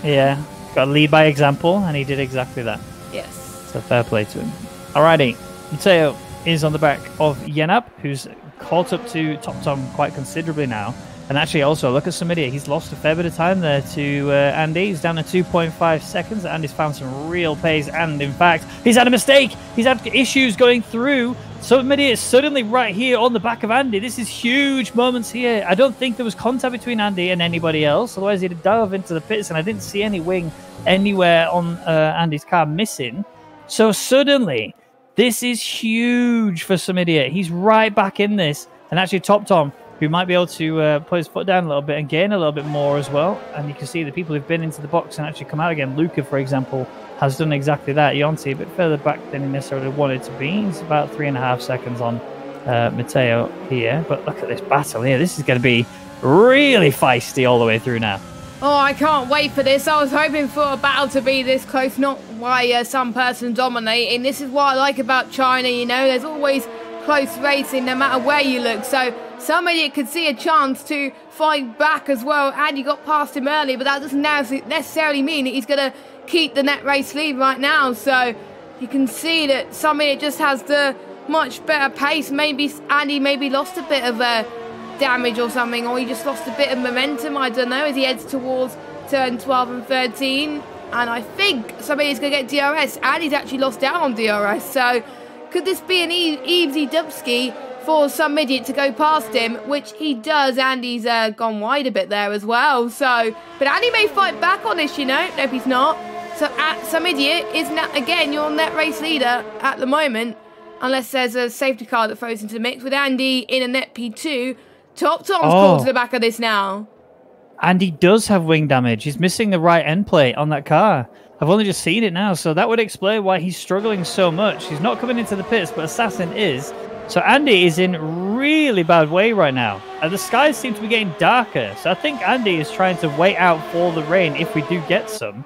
Yeah, got to lead by example, and he did exactly that. Yes. So fair play to him. Alrighty, Mateo is on the back of Yenab, who's caught up to Top Tom quite considerably now. And actually also, look at Samidia. He's lost a fair bit of time there to Andy. He's down to 2.5 seconds. Andy's found some real pace. And in fact, he's had a mistake. He's had issues going through. Samidia is suddenly right here on the back of Andy. This is huge moments here. I don't think there was contact between Andy and anybody else. Otherwise, he'd have dove into the pits. And I didn't see any wing anywhere on Andy's car missing. So suddenly, this is huge for Samidia. He's right back in this. And actually, Top Tom, who might be able to put his foot down a little bit and gain a little bit more as well. And you can see the people who've been into the box and actually come out again. Luca, for example, has done exactly that. Yonti a bit further back than he necessarily wanted to be. He's about 3.5 seconds on Mateo here. But look at this battle here. This is going to be really feisty all the way through now. Oh, I can't wait for this. I was hoping for a battle to be this close, not why some person dominating. This is what I like about China, you know. There's always close racing no matter where you look. So somebody could see a chance to fight back as well, and you got past him early, but that doesn't necessarily mean that he's going to keep the net race lead right now. So you can see that somebody just has the much better pace. Maybe Andy lost a bit of damage or something, or he just lost a bit of momentum, I don't know, as he heads towards turn 12 and 13. And I think somebody's going to get DRS. Andy's actually lost out on DRS, so could this be an easy dubski for some idiot to go past him, which he does. Andy's gone wide a bit there as well. So, but Andy may fight back on this, you know. Nope, he's not. So, some idiot is now, again, your net race leader at the moment, unless there's a safety car that throws into the mix with Andy in a net P2. Top Tom's called to the back of this now. Andy does have wing damage. He's missing the right end plate on that car. I've only just seen it now, so that would explain why he's struggling so much. He's not coming into the pits, but Assassin is. So Andy is in really bad way right now. And the skies seem to be getting darker. So I think Andy is trying to wait out for the rain if we do get some.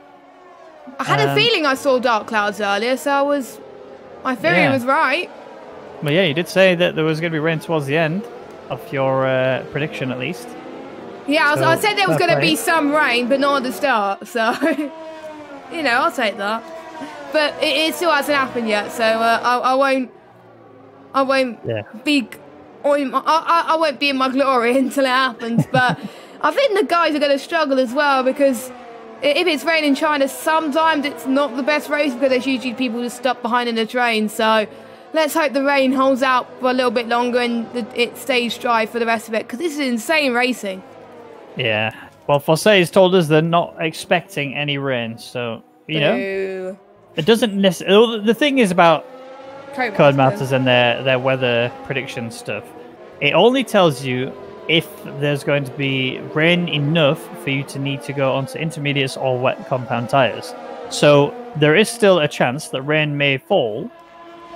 I had a feeling I saw dark clouds earlier, so my theory was right. Well, yeah, you did say that there was going to be rain towards the end of your prediction, at least. Yeah, I said there was going to be some rain, but not at the start. So, you know, I'll take that. But it still hasn't happened yet, so I won't be in my glory until it happens. But I think the guys are going to struggle as well, because if it's raining in China, sometimes it's not the best race, because there's usually people just stuck behind in the train. So let's hope the rain holds out for a little bit longer and it stays dry for the rest of it, because this is insane racing. Yeah. Well, Fosse has told us they're not expecting any rain, so, you know, it doesn't necessarily... The thing is about Codemasters and their weather prediction stuff, it only tells you if there's going to be rain enough for you to need to go onto intermediates or wet compound tires. So there is still a chance that rain may fall,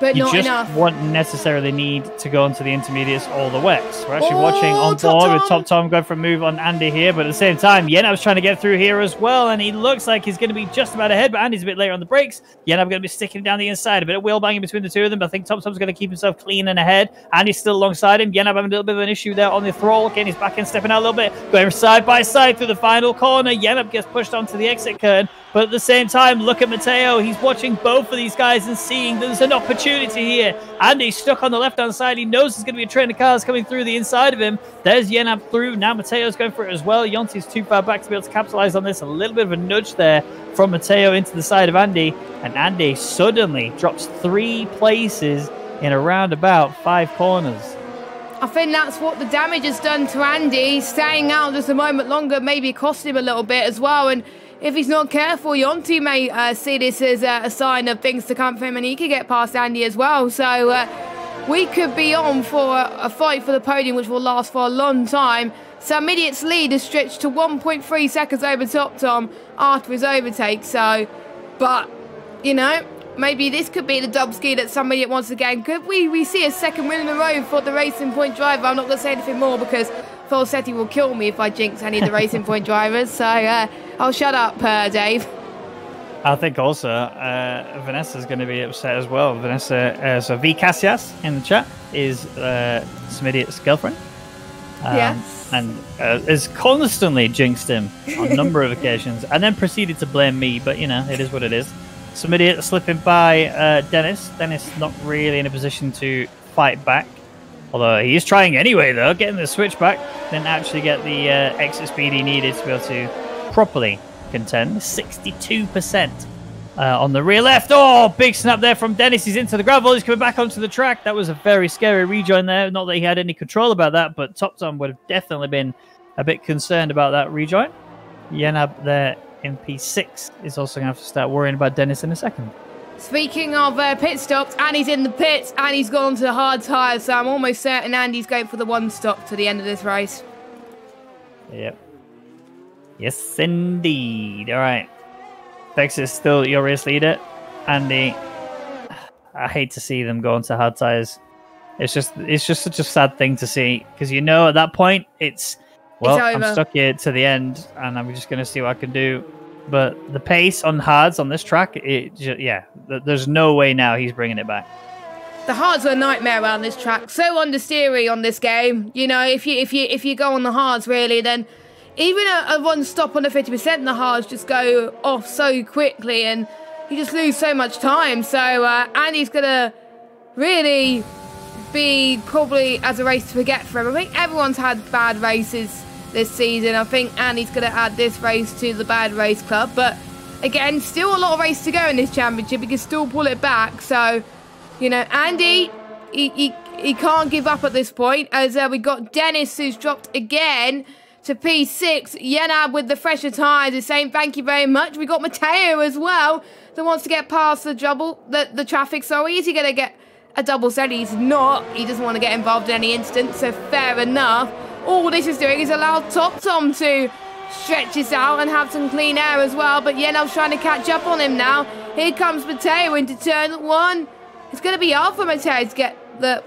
but not enough. You just won't necessarily need to go onto the intermediates or the wets. We're actually watching on board with Top Tom going for a move on Andy here, but at the same time, Yenab's trying to get through here as well, and he looks like he's going to be just about ahead, but Andy's a bit later on the brakes. Yenab going to be sticking down the inside, a bit of wheel banging between the two of them, but I think Top Tom's going to keep himself clean and ahead. Andy's still alongside him. Yenab having a little bit of an issue there on the throttle. Again, he's back in, stepping out a little bit, going side by side through the final corner. Yenab gets pushed onto the exit curtain, but at the same time, look at Matteo. He's watching both of these guys and seeing there's an opportunity here. Andy's stuck on the left-hand side. He knows there's going to be a train of cars coming through the inside of him. There's Yenab through. Now Matteo's going for it as well. Yonti's too far back to be able to capitalize on this. A little bit of a nudge there from Matteo into the side of Andy. And Andy suddenly drops 3 places in around about 5 corners. I think that's what the damage has done to Andy. Staying out just a moment longer maybe cost him a little bit as well. And if he's not careful, Yonti may see this as a sign of things to come for him, and he could get past Andy as well. So we could be on for a fight for the podium, which will last for a long time. Some Idiot's lead is stretched to 1.3 seconds over Top Tom after his overtake. So, but, you know, maybe this could be the dubski that Some Idiot wants again. Could we see a second win in a row for the Racing Point driver? I'm not going to say anything more because Falsetti will kill me if I jinx any of the Racing Point drivers. So I'll shut up, Dave. I think also Vanessa's going to be upset as well. Vanessa, so V Cassias in the chat is Some Idiot's girlfriend. Yes. And has constantly jinxed him on a number of occasions and then proceeded to blame me. But, you know, it is what it is. Some Idiot slipping by Dennis. Dennis not really in a position to fight back. Although he is trying anyway, though, getting the switch back. Didn't actually get the exit speed he needed to be able to properly contend. 62% on the rear left. Oh, big snap there from Dennis. He's into the gravel. He's coming back onto the track. That was a very scary rejoin there. Not that he had any control about that, but Top Tom would have definitely been a bit concerned about that rejoin. Yenab there in P6 is also going to have to start worrying about Dennis in a second. Speaking of pit stops, Andy's in the pits and he's gone to the hard tyres, so I'm almost certain Andy's going for the 1 stop to the end of this race. Yep. Yes, indeed. All right. Vex is still your race leader. Andy, I hate to see them go into hard tyres. It's just such a sad thing to see because you know at that point it's I'm stuck here to the end and I'm just going to see what I can do. But the pace on hards on this track, there's no way now he's bringing it back. The hards are a nightmare around this track. So understeery on this game. You know, if you go on the hards really, then even a 1 stop on the 50%, the hards just go off so quickly and you just lose so much time. So Andy's gonna really be probably as a race to forget for him. I think everyone's had bad races this season. I think Andy's going to add this race to the bad race club. But again, still a lot of race to go in this championship. He can still pull it back. So, you know, Andy, he can't give up at this point, as we got Dennis, who's dropped again to P6. Yenab with the fresher tyres is saying thank you very much. We got Matteo as well that wants to get past the traffic. Sorry, is he going to get a double set? He's not. He doesn't want to get involved in any instance, so fair enough. All this is doing is allow Top Tom to stretch this out and have some clean air as well, but Yenab's trying to catch up on him now. Here comes Matteo into turn 1. It's going to be hard for Matteo to get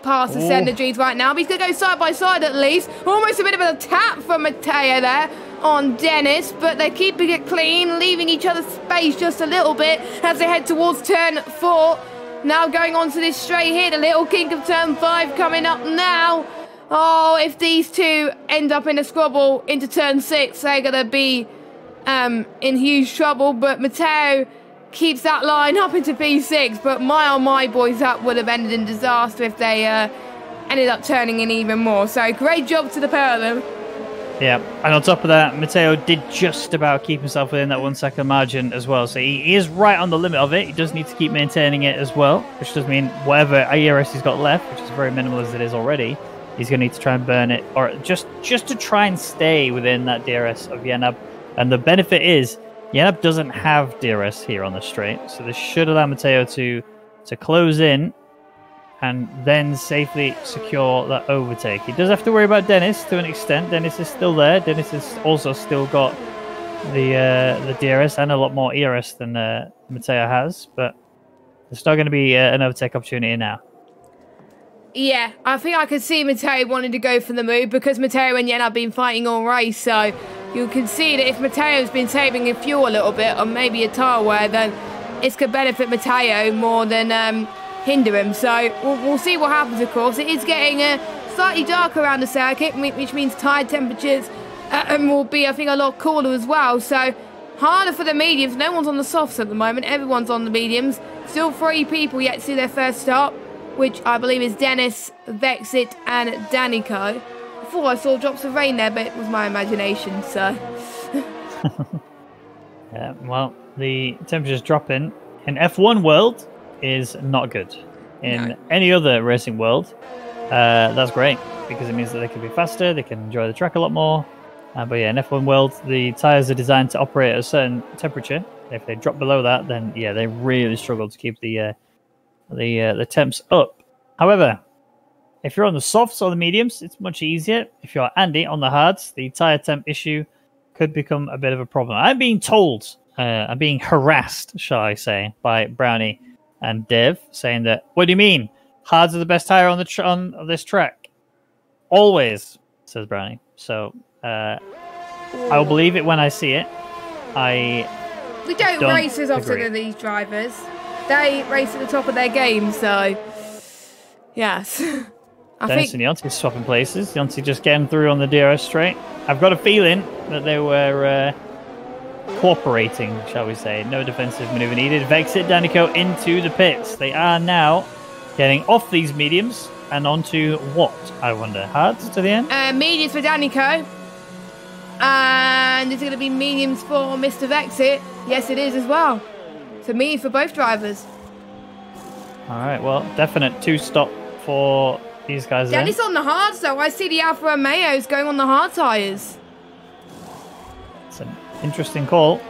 past the Synergies right now, but he's going to go side by side at least. Almost a bit of a tap from Matteo there on Dennis, but they're keeping it clean, leaving each other space just a little bit as they head towards turn 4. Now going on to this straight here, the little kink of turn 5 coming up now. Oh, if these two end up in a squabble into turn 6, they're going to be in huge trouble. But Matteo keeps that line up into P6. But my, oh my, boys, that would have ended in disaster if they ended up turning in even more. So great job to the pair of them. Yeah, and on top of that, Matteo did just about keep himself within that 1 second margin as well. So he is right on the limit of it. He does need to keep maintaining it as well, which does mean whatever ERS he's got left, which is very minimal as it is already, he's going to need to try and burn it, or just to try and stay within that DRS of Yenab. And the benefit is, Yenab doesn't have DRS here on the straight, so this should allow Matteo to close in and then safely secure that overtake. He does have to worry about Dennis to an extent. Dennis is still there. Dennis has also still got the DRS and a lot more ERS than Matteo has, but there's still going to be an overtake opportunity now. Yeah, I think I could see Matteo wanting to go for the move because Matteo and Yenab have been fighting all race, so you can see that if Matteo's been saving his fuel a little bit, or maybe a tyre wear, then this could benefit Matteo more than hinder him. So we'll see what happens, of course. It is getting slightly darker around the circuit, which means tyre temperatures will be, I think, a lot cooler as well. So harder for the mediums. No one's on the softs at the moment. Everyone's on the mediums. Still 3 people yet to see their first stop, which I believe is Dennis, Vexit, and Danico. I thought I saw drops of rain there, but it was my imagination, so. Yeah, well, the temperature's dropping. In F1 world is not good. In any other racing world, that's great, because it means that they can be faster, they can enjoy the track a lot more. But yeah, in F1 world, the tyres are designed to operate at a certain temperature. If they drop below that, then yeah, they really struggle to keep the temps up. However, if you're on the softs or the mediums, it's much easier. If you're Andy on the hards, the tyre temp issue could become a bit of a problem. I'm being told, I'm being harassed, shall I say, by Brownie and Dev, saying that, what do you mean? Hards are the best tyre on on this track. Always, says Brownie. So I will believe it when I see it. We don't race as often as these drivers. They race at the top of their game, so yes. Dennis and Yonti swapping places. Yonti just getting through on the DRS straight. I've got a feeling that they were cooperating, shall we say. No defensive maneuver needed. Vexit, Danico into the pits. They are now getting off these mediums and onto what, I wonder? Hards to the end? Mediums for Danico. And is it going to be mediums for Mr. Vexit? Yes, it is as well. So medium for both drivers. All right, well, definite 2-stop for these guys. Dennis on the hards, though. I see the Alfa Romeos going on the hard tyres. It's an interesting call.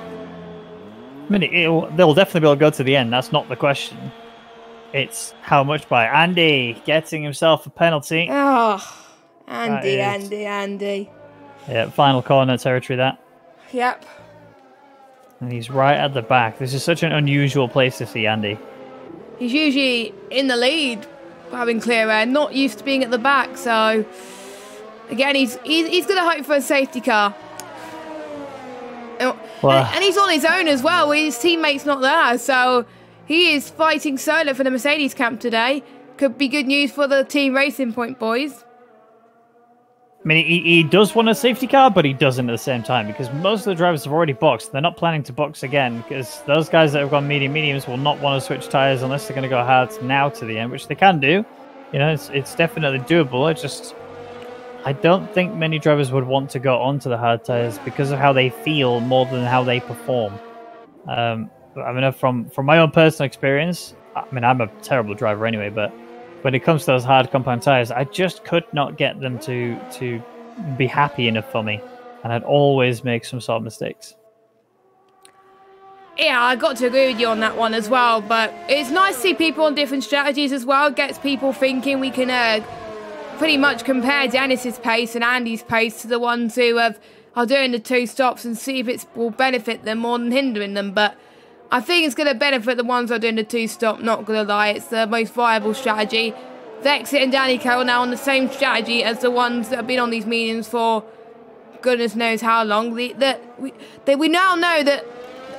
I mean, they'll definitely be able to go to the end. That's not the question. It's how much by Andy getting himself a penalty. Oh, Andy. Yeah, final corner territory, that. Yep. And he's right at the back. This is such an unusual place to see Andy. He's usually in the lead, having clear air, not used to being at the back. So, again, he's going to hope for a safety car. And he's on his own as well. His teammate's not there. So, he is fighting solo for the Mercedes camp today. Could be good news for the Team Racing Point boys. I mean, he does want a safety car, but he doesn't at the same time, because most of the drivers have already boxed. They're not planning to box again, because those guys that have gone mediums will not want to switch tyres unless they're going to go hard now to the end, which they can do. You know, it's definitely doable. I don't think many drivers would want to go onto the hard tyres because of how they feel more than how they perform. I mean, from my own personal experience, I mean, I'm a terrible driver anyway, but when it comes to those hard compound tires, I just could not get them to be happy enough for me, and I'd always make some sort of mistakes. Yeah, I got to agree with you on that one as well, but it's nice to see people on different strategies as well. It gets people thinking. We can pretty much compare Dennis's pace and Andy's pace to the ones who are doing the 2 stops and see if it will benefit them more than hindering them. But I think it's going to benefit the ones who are doing the 2 stop, not going to lie. It's the most viable strategy. Vexit and Danny Carroll now on the same strategy as the ones that have been on these meetings for goodness knows how long. We now know that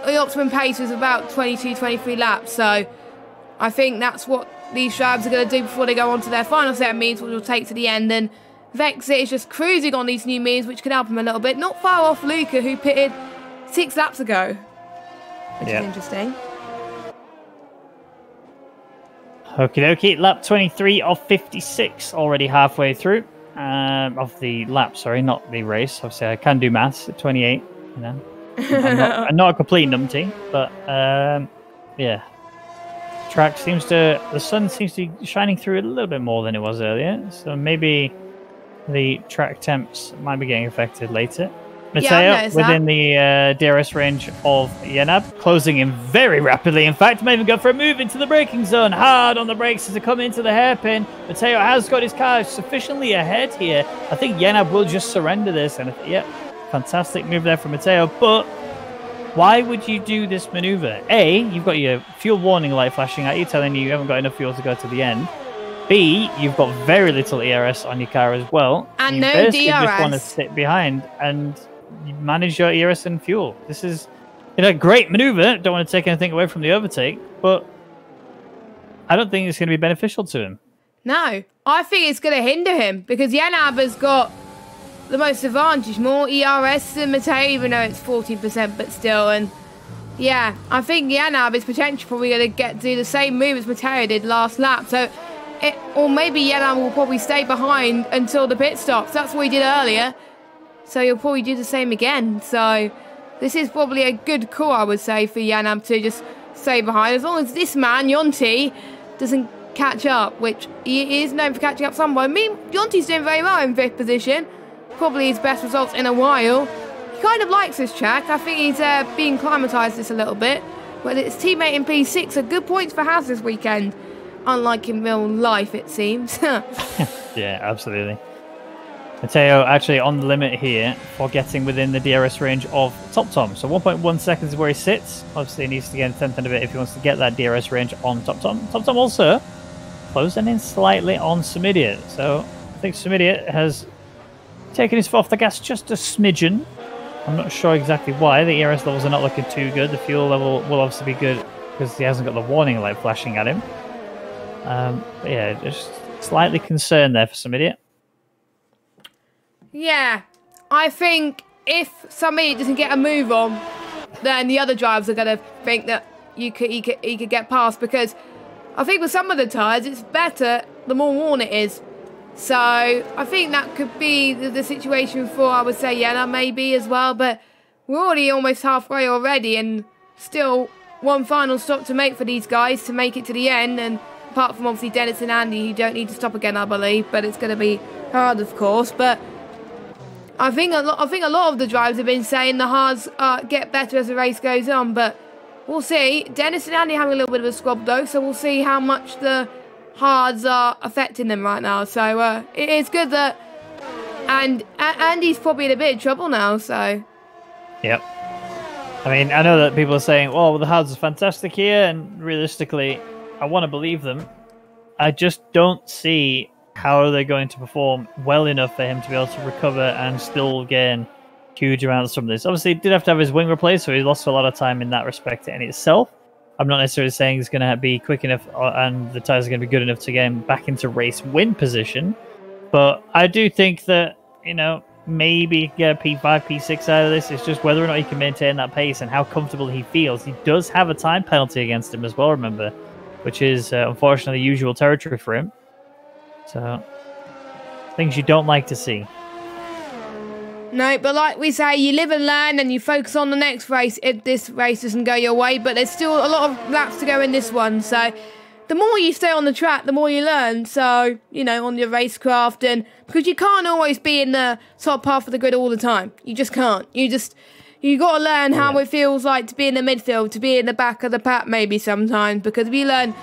the optimum pace is about 22, 23 laps. So I think that's what these drivers are going to do before they go on to their final set of meetings, which will take to the end. And Vexit is just cruising on these new meetings, which can help him a little bit. Not far off Luca, who pitted 6 laps ago, which is interesting. Okie dokie, lap 23 of 56, already halfway through of the lap, sorry, not the race. Obviously, I can do maths at 28, you know. I'm not a complete numpty, but yeah. The sun seems to be shining through a little bit more than it was earlier, so maybe the track temps might be getting affected later. Mateo within the DRS range of Yenab, closing in very rapidly. In fact, might even go for a move into the braking zone. Hard on the brakes as they come into the hairpin. Mateo has got his car sufficiently ahead here. I think Yenab will just surrender this. And yeah, fantastic move there from Mateo. But why would you do this maneuver? A, you've got your fuel warning light flashing at you, telling you haven't got enough fuel to go to the end. B, you've got very little ERS on your car as well. And no DRS. You just want to sit behind and you manage your ERS and fuel. This is a great maneuver. Don't want to take anything away from the overtake, but I don't think it's going to be beneficial to him. No, I think it's going to hinder him because Yenab has got the most advantage, more ERS than Mateo, even though it's 14%, but still. And yeah, I think Yenab is potentially probably going to do the same move as Mateo did last lap. So, or maybe Yenab will probably stay behind until the pit stops. That's what he did earlier. So he'll probably do the same again. So this is probably a good call, I would say, for Yenab to just stay behind. As long as this man, Yonti, doesn't catch up, which he is known for catching up somewhere. I mean, Yonti's doing very well in 5th position. Probably his best results in a while. He kind of likes this track. I think he's being acclimatised this a little bit. But his teammate in P6 are good points for Haas this weekend. Unlike in real life, it seems. Yeah, absolutely. Mateo actually on the limit here for getting within the DRS range of Top Tom. So 1.1 seconds is where he sits. Obviously, he needs to get a 10th and a bit if he wants to get that DRS range on Top Tom. Top Tom also closing in slightly on Samidiot. So I think Samidiot has taken his foot off the gas just a smidgen. I'm not sure exactly why. The ERS levels are not looking too good. The fuel level will obviously be good because he hasn't got the warning light flashing at him. But yeah, just slightly concerned there for Samidiot. Yeah, I think if somebody doesn't get a move on, then the other drivers are going to think that he could get past, because I think with some of the tyres, it's better the more worn it is. So I think that could be the situation for, I would say, Yenab maybe as well, but we're already almost halfway already, and still one final stop to make for these guys to make it to the end. And apart from obviously Dennis and Andy, who don't need to stop again, I believe, but it's going to be hard, of course. But I think a lot of the drivers have been saying the hards get better as the race goes on, but we'll see. Dennis and Andy having a little bit of a squab though, so we'll see how much the hards are affecting them right now. So it is good that, and Andy's probably in a bit of trouble now. So yep. I mean, I know that people are saying, "Oh, well, the hards are fantastic here," and realistically, I want to believe them. I just don't see how they're going to perform well enough for him to be able to recover and still gain huge amounts from this. Obviously, he did have to have his wing replaced, so he lost a lot of time in that respect in itself. I'm not necessarily saying he's going to be quick enough and the tyres are going to be good enough to get him back into race win position. But I do think that, you know, maybe get a P5, P6 out of this. It's just whether or not he can maintain that pace and how comfortable he feels. He does have a time penalty against him as well, remember, which is unfortunately usual territory for him. So, things you don't like to see. No, but like we say, you live and learn and you focus on the next race if this race doesn't go your way. But there's still a lot of laps to go in this one. So, the more you stay on the track, the more you learn. So, you know, on your racecraft, and because you can't always be in the top half of the grid all the time. You just can't. You got to learn how it feels like to be in the midfield, to be in the back of the pack maybe sometimes, because if you learn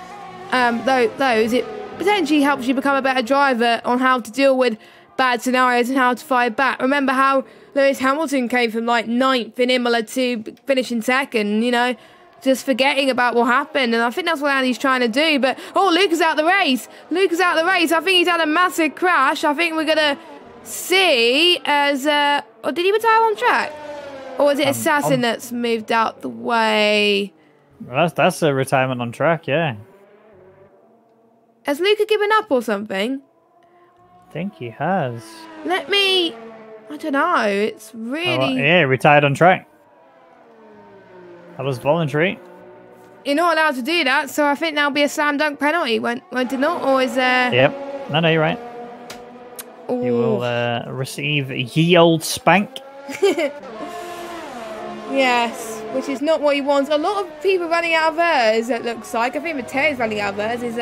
those, it potentially helps you become a better driver on how to deal with bad scenarios and how to fight back. Remember how Lewis Hamilton came from like 9th in Imola to finishing 2nd, you know, just forgetting about what happened. And I think that's what Andy's trying to do. But, oh, Luke is out the race. Luke is out the race. I think he's had a massive crash. I think we're going to see as... or did he retire on track? Or was it Assassin that's moved out the way? That's a retirement on track, yeah. Has Luca given up or something? I think he has. I don't know. It's really... yeah, retired on track. That was voluntary. You're not allowed to do that, so I think there'll be a slam dunk penalty. Won't it not? Or is there... Yep. No, you're right. Ooh. He will receive ye old spank. Yes, which is not what he wants. A lot of people running out of hers, it looks like. I think Matteo's running out of hers. His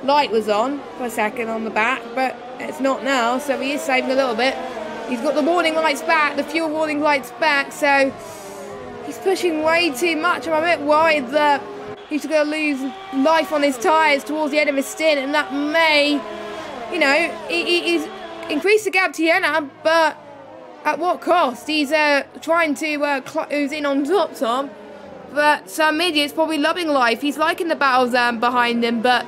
light was on for a second on the back, but it's not now, so he is saving a little bit. He's got the warning lights back, the fuel warning lights back, so he's pushing way too much. I'm a bit worried that he's going to lose life on his tyres towards the end of his stint, and that may, you know, he's increased the gap to Yenna, but at what cost? He's trying to close in on Tom, but some idiot's probably loving life. He's liking the battles behind him, but,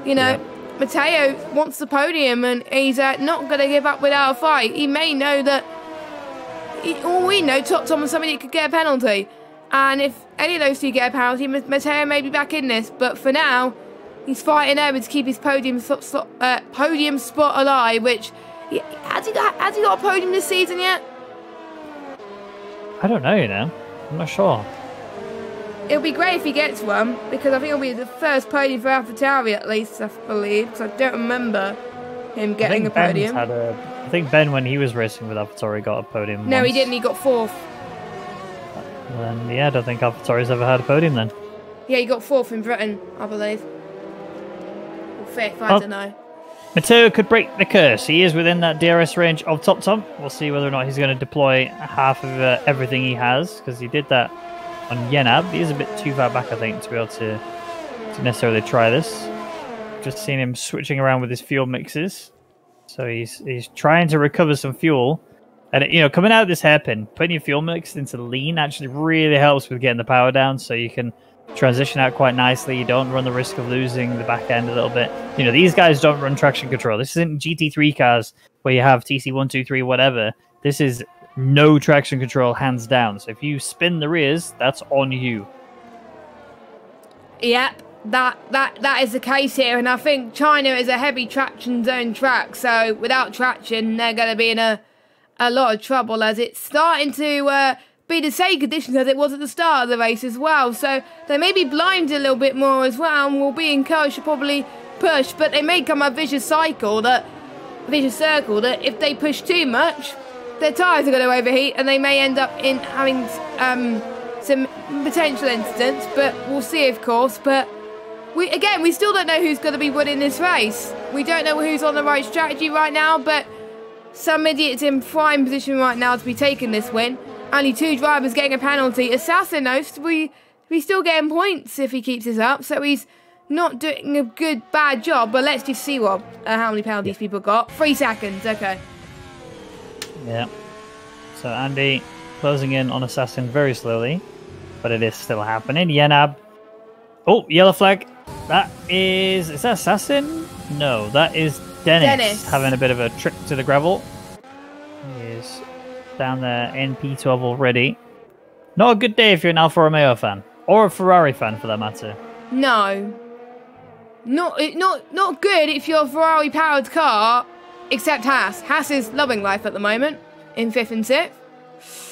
you know, Matteo wants the podium, and he's not going to give up without a fight. He may know that, all we know, Tom and somebody could get a penalty. And if any of those two get a penalty, Matteo may be back in this. But for now, he's fighting over to keep his podium spot alive, which... Has he got a podium this season yet? I don't know, you know. I'm not sure. It'll be great if he gets one, because I think it'll be the first podium for AlphaTauri at least, I believe, because I don't remember him getting a podium. I think Ben, when he was racing with AlphaTauri, got a podium No, once. he didn't. He got 4th. Then, yeah, I don't think AlphaTauri's ever had a podium then. Yeah, he got 4th in Britain, I believe. Or 5th, I don't know. Matteo could break the curse. He is within that DRS range of Tom. We'll see whether or not he's going to deploy half of everything he has, because he did that on Yenab. He is a bit too far back, I think, to be able to necessarily try this. Just seen him switching around with his fuel mixes. So he's trying to recover some fuel. And, you know, coming out of this hairpin, putting your fuel mix into lean actually really helps with getting the power down, so you can transition out quite nicely. You don't run the risk of losing the back end a little bit. You know, these guys don't run traction control. This isn't GT3 cars where you have TC1, 2, 3, whatever. This is no traction control, hands down. So if you spin the rears, that's on you. Yep, that is the case here, and I think China is a heavy traction zone track, so without traction, they're going to be in a lot of trouble, as it's starting to be the same conditions as it was at the start of the race as well. So they may be blinded a little bit more as well, and will be encouraged to probably push, but they may come a vicious circle that if they push too much, their tyres are going to overheat, and they may end up in having some potential incidents. But we'll see, of course. But we still don't know who's going to be winning this race. We don't know who's on the right strategy right now, but some idiot's in prime position right now to be taking this win. Only 2 drivers getting a penalty. Assassin knows he's still getting points if he keeps this up, so he's not doing a bad job. But let's just see how many penalties people got. 3 seconds, okay. Yeah. So Andy closing in on Assassin very slowly, but it is still happening. Yenab. Oh, yellow flag. Is that Assassin? No, that is Dennis having a bit of a trip to the gravel. He is down there in P12 already. Not a good day if you're an Alfa Romeo fan, or a Ferrari fan for that matter. No. Not good if you're a Ferrari powered car, except Haas. Haas is loving life at the moment in 5th and 6th.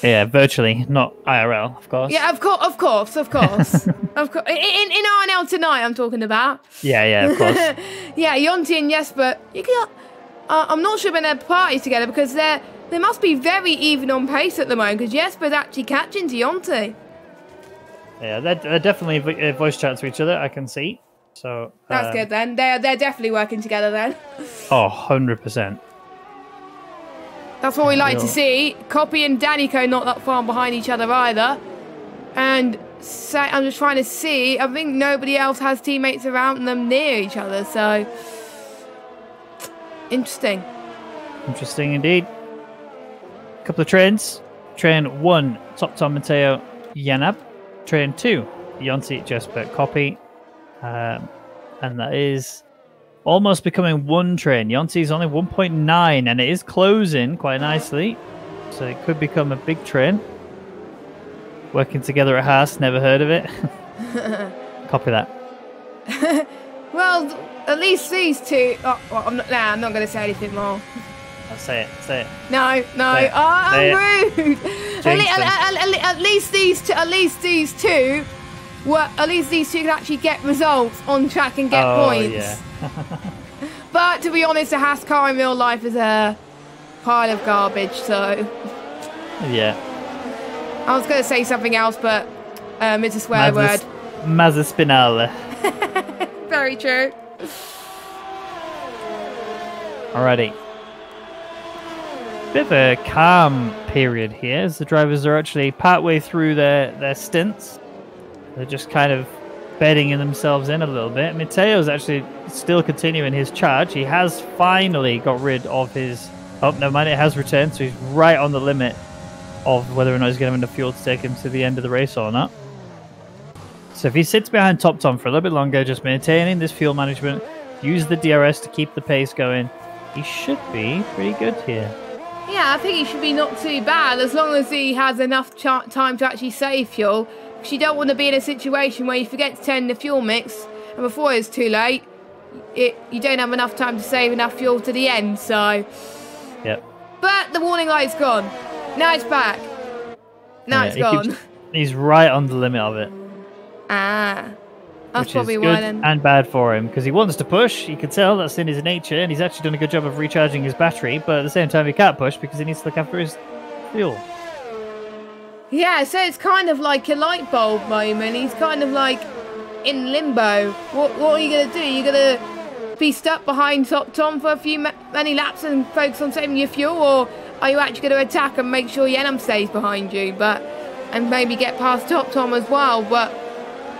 Yeah, virtually, not IRL, of course. Yeah, of course. Of course. In RNL tonight, I'm talking about. Yeah, of course. Yeah, Yonti and Jesper. I'm not sure when they're parties together, because they must be very even on pace at the moment, because Jesper's actually catching to Yonti. Yeah, they're definitely voice chat to each other, I can see. So that's good then. They're definitely working together then. Oh, 100%. That's what we like to see. Copy and Danico not that far behind each other either. And I'm just trying to see. I think nobody else has teammates around them near each other. So interesting. Interesting indeed. A couple of trains. Train 1, Top Tom Mateo Yanab. Train 2, Yonti Jesper Copy. And that is almost becoming one train. Yonti is only 1.9 and it is closing quite nicely. So it could become a big train. Working together at Haas, never heard of it. Copy that. Well, at least these two... Oh, well, I'm not going to say anything more. I'll say it. Say it. No. Say it. Oh, I'm rude. At least these two can actually get results on track and get points. Yeah. But to be honest, a Haas car in real life is a pile of garbage. So yeah. I was going to say something else, but it's a swear word. Mazza Spinale. Very true. Alrighty. Bit of a calm period here as the drivers are actually partway through their stints. They're just kind of bedding themselves in a little bit. Mateo's actually still continuing his charge. He has finally got rid of his... Oh, never mind, it has returned, so he's right on the limit of whether or not he's going to have enough fuel to take him to the end of the race or not. So if he sits behind Top Tom for a little bit longer, just maintaining this fuel management, use the DRS to keep the pace going, he should be pretty good here. Yeah, I think he should be not too bad as long as he has enough time to actually save fuel. Because you don't want to be in a situation where you forget to turn the fuel mix and before it's too late, you don't have enough time to save enough fuel to the end. So, yep. But the warning light's gone. Now it's back. Now it's gone. He's right on the limit of it. That's probably why then. And bad for him because he wants to push. You can tell that's in his nature, and he's actually done a good job of recharging his battery. But at the same time, he can't push because he needs to look after his fuel. Yeah, so it's kind of like a light bulb moment. He's kind of like in limbo. What are you going to do? You're going to be stuck behind Top Tom for many laps and focus on saving your fuel, or are you actually going to attack and make sure Yenam stays behind you, and maybe get past Top Tom as well? But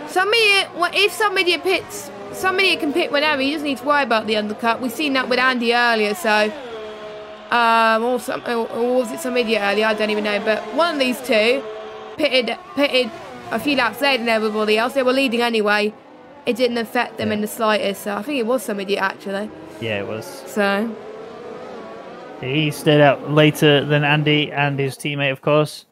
if some idiot can pit whenever, you just need to worry about the undercut. We've seen that with Andy earlier, so or was it some idiot earlier? I don't even know. But one of these two pitted a few laps later than everybody else. They were leading anyway. It didn't affect them in the slightest. So I think it was some idiot actually. Yeah, it was. So he stayed out later than Andy and his teammate, of course,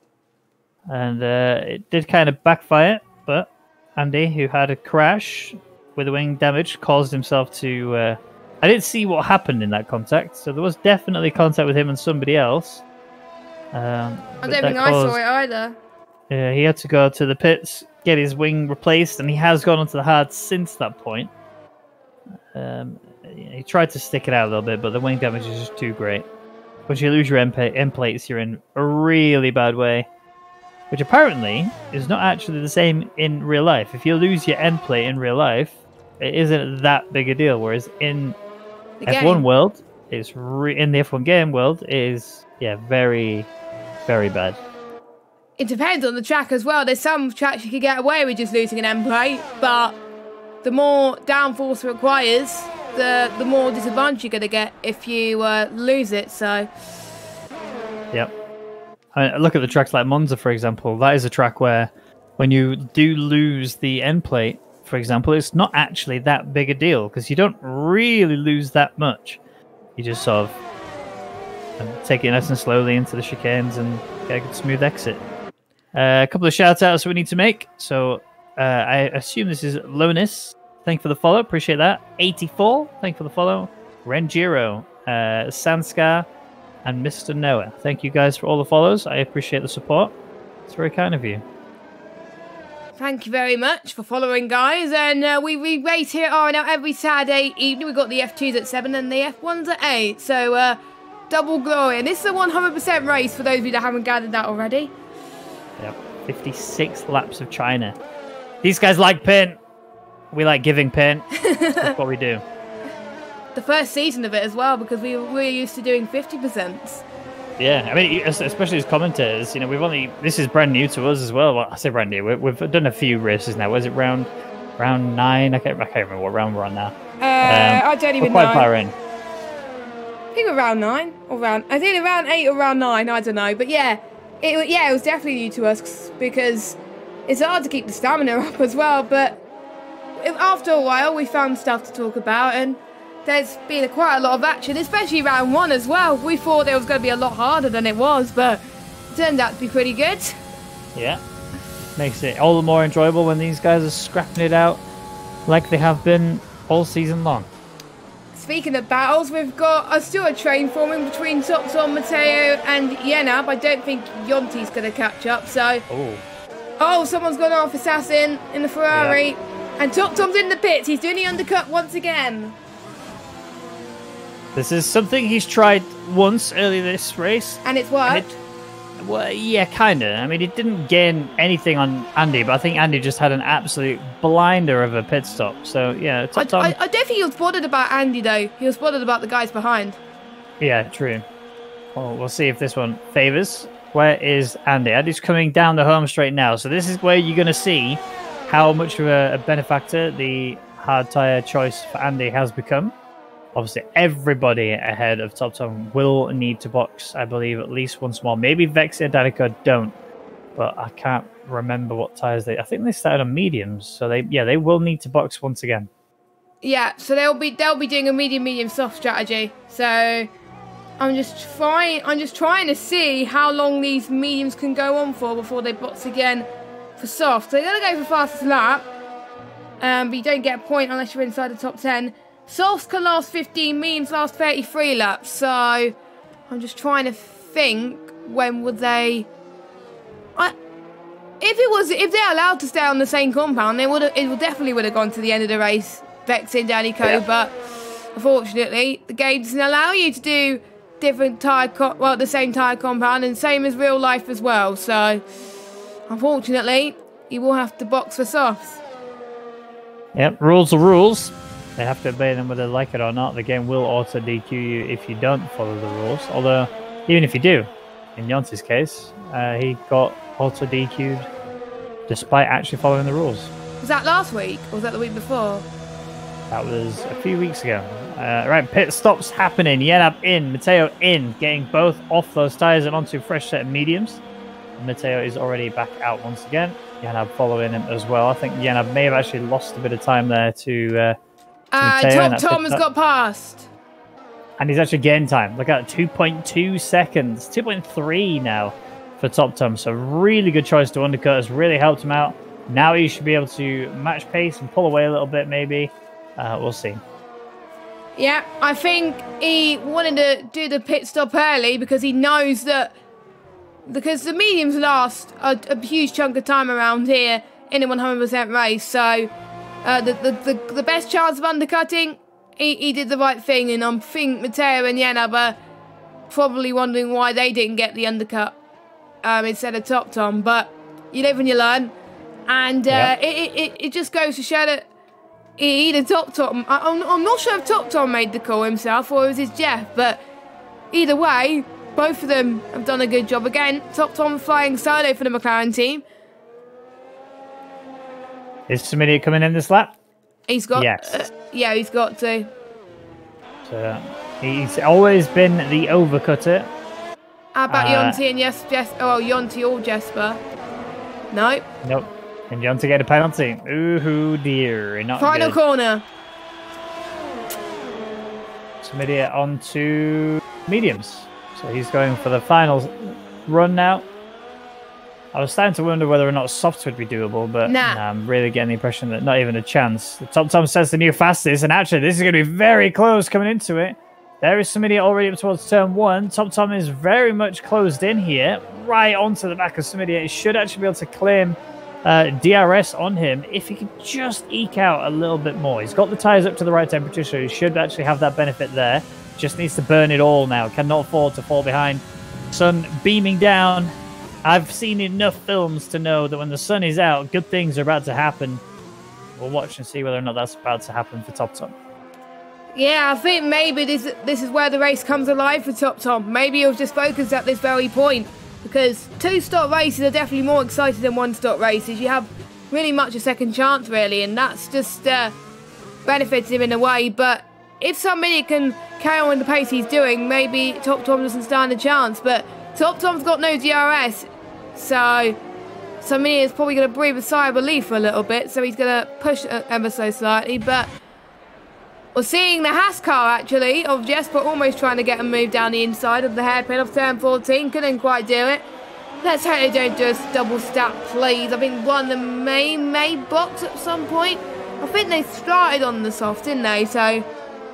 and it did kind of backfire. But Andy, who had a crash with the wing damage, caused himself to... I didn't see what happened in that contact, so there was definitely contact with him and somebody else. I don't think I saw it either. Yeah, he had to go to the pits, get his wing replaced, and he has gone onto the hards since that point. He tried to stick it out a little bit, but the wing damage is just too great. Once you lose your end plates, you're in a really bad way. Which apparently is not actually the same in real life. If you lose your end plate in real life, it isn't that big a deal. Whereas in the F1 world, in the F1 game world, is very, very bad. It depends on the track as well. There's some tracks you could get away with just losing an end plate, but the more downforce it requires, the more disadvantage you're going to get if you lose it. So, yep. Look at the tracks like Monza, for example. That is a track where when you do lose the end plate, for example, it's not actually that big a deal because you don't really lose that much. You just sort of take it nice and slowly into the chicanes and get a good smooth exit. A couple of shout outs we need to make. So I assume this is Lonis. Thank you for the follow. Appreciate that. 84. Thank you for the follow. Renjiro. Sanskar. And Mr. Noah. Thank you guys for all the follows. I appreciate the support. It's very kind of you. Thank you very much for following, guys. And we race here at RNL every Saturday evening. We've got the F2s at 7 and the F1s at 8. So, double glory. And this is a 100% race for those of you that haven't gathered that already. Yep. 56 laps of China. These guys like pin. We like giving pain. That's what we do. The first season of it as well, because we were used to doing 50%. Yeah, I mean, especially as commentators, this is brand new to us as well. Well, I say brand new. We've done a few races now. Was it round 9? I can't remember what round we're on now. I don't even know. We're quite far in. I think we're round 9 or I think around 8 or round 9. I don't know, but yeah, it was definitely new to us because it's hard to keep the stamina up as well. But after a while, we found stuff to talk about, and there's been quite a lot of action, especially round 1 as well. We thought it was going to be a lot harder than it was, but it turned out to be pretty good. Yeah, makes it all the more enjoyable when these guys are scrapping it out like they have been all season long. Speaking of battles, we've got still a train forming between TopTom, Matteo and Yenab. I don't think Yonti's going to catch up, so... Oh, someone's gone off Assassin in the Ferrari. Yeah. And TopTom's in the pits. He's doing the undercut once again. This is something he's tried once earlier this race. And it's worked? Well, yeah, kind of. I mean, he didn't gain anything on Andy, but I think Andy just had an absolute blinder of a pit stop. So, yeah, I don't think he was bothered about Andy, though. He was bothered about the guys behind. Yeah, true. Well, we'll see if this one favours. Where is Andy? Andy's coming down the home straight now. So this is where you're going to see how much of a benefactor the hard tyre choice for Andy has become. Obviously, everybody ahead of TopTom will need to box, I believe, at least once more. Maybe Vexy and Danica don't, but I can't remember what tyres they... I think they started on mediums, so they will need to box once again. Yeah, so they'll be doing a medium soft strategy. So I'm just trying to see how long these mediums can go on for before they box again for soft. So they're gonna go for fastest lap, but you don't get a point unless you're inside the top 10. Softs can last 15, mediums last 33 laps. So I'm just trying to think, when would they? If they're allowed to stay on the same compound, it definitely would have gone to the end of the race, Vexy and Danico. Yeah. But unfortunately, the game doesn't allow you to do different the same tyre compound, and same as real life as well. So unfortunately, you will have to box for softs. Yep, rules are rules. They have to obey them whether they like it or not. The game will auto DQ you if you don't follow the rules. Although, even if you do, in Yonti's case, he got auto DQ'd despite actually following the rules. Was that last week, or was that the week before? That was a few weeks ago. Right, pit stops happening. Yenab in, Matteo in, getting both off those tyres and onto a fresh set of mediums. And Matteo is already back out once again. Yenab following him as well. I think Yenab may have actually lost a bit of time there to Tom has got past. And he's actually gained time. Look at 2.2 seconds. 2.3 now for TopTom. So really good choice to undercut. Has really helped him out. Now he should be able to match pace and pull away a little bit maybe. We'll see. Yeah, I think he wanted to do the pit stop early because he knows that because the mediums last a huge chunk of time around here in a 100% race. So the best chance of undercutting, he did the right thing, and I think Matteo and Yenab are probably wondering why they didn't get the undercut instead of TopTom. But you live and you learn, and it just goes to show that either TopTom, I'm not sure if TopTom made the call himself or it was his Jeff, but either way, both of them have done a good job. Again, TopTom flying solo for the McLaren team. Is Samidia coming in this lap? He's got... Yes. Yeah, he's got to. So, he's always been the overcutter. How about Yonti and Yonti or Jesper? Nope. Nope. And Yonti get a penalty. Ooh, dear. Not Final good. Corner. Samidia onto mediums. So he's going for the final run now. I was starting to wonder whether or not softs would be doable, but I'm really getting the impression that not even a chance. The TopTom says the new fastest, and actually this is going to be very close coming into it. There is Samidia already up towards turn 1. TopTom is very much closed in here, right onto the back of Samidia. He should actually be able to claim DRS on him if he could just eke out a little bit more. He's got the tyres up to the right temperature, so he should actually have that benefit there. Just needs to burn it all now. Cannot afford to fall behind. Sun beaming down. I've seen enough films to know that when the sun is out, good things are about to happen. we'll watch and see whether or not that's about to happen for Top Tom. Yeah, I think maybe this is where the race comes alive for Top Tom. Maybe he'll just focus at this very point, because 2-stop races are definitely more exciting than 1-stop races. You have really much a second chance, really, and that's just benefits him in a way. But if somebody can carry on with the pace he's doing, maybe Top Tom doesn't stand a chance. But Top Tom's got no DRS, so somebody is probably going to breathe a sigh of relief for a little bit, so he's going to push ever so slightly. But we're seeing the Haas car, actually, of Jesper almost trying to get him moved down the inside of the hairpin of turn 14. Couldn't quite do it. Let's hope they don't just double stack, please. I think one of them may box at some point. I think they started on the soft, didn't they? So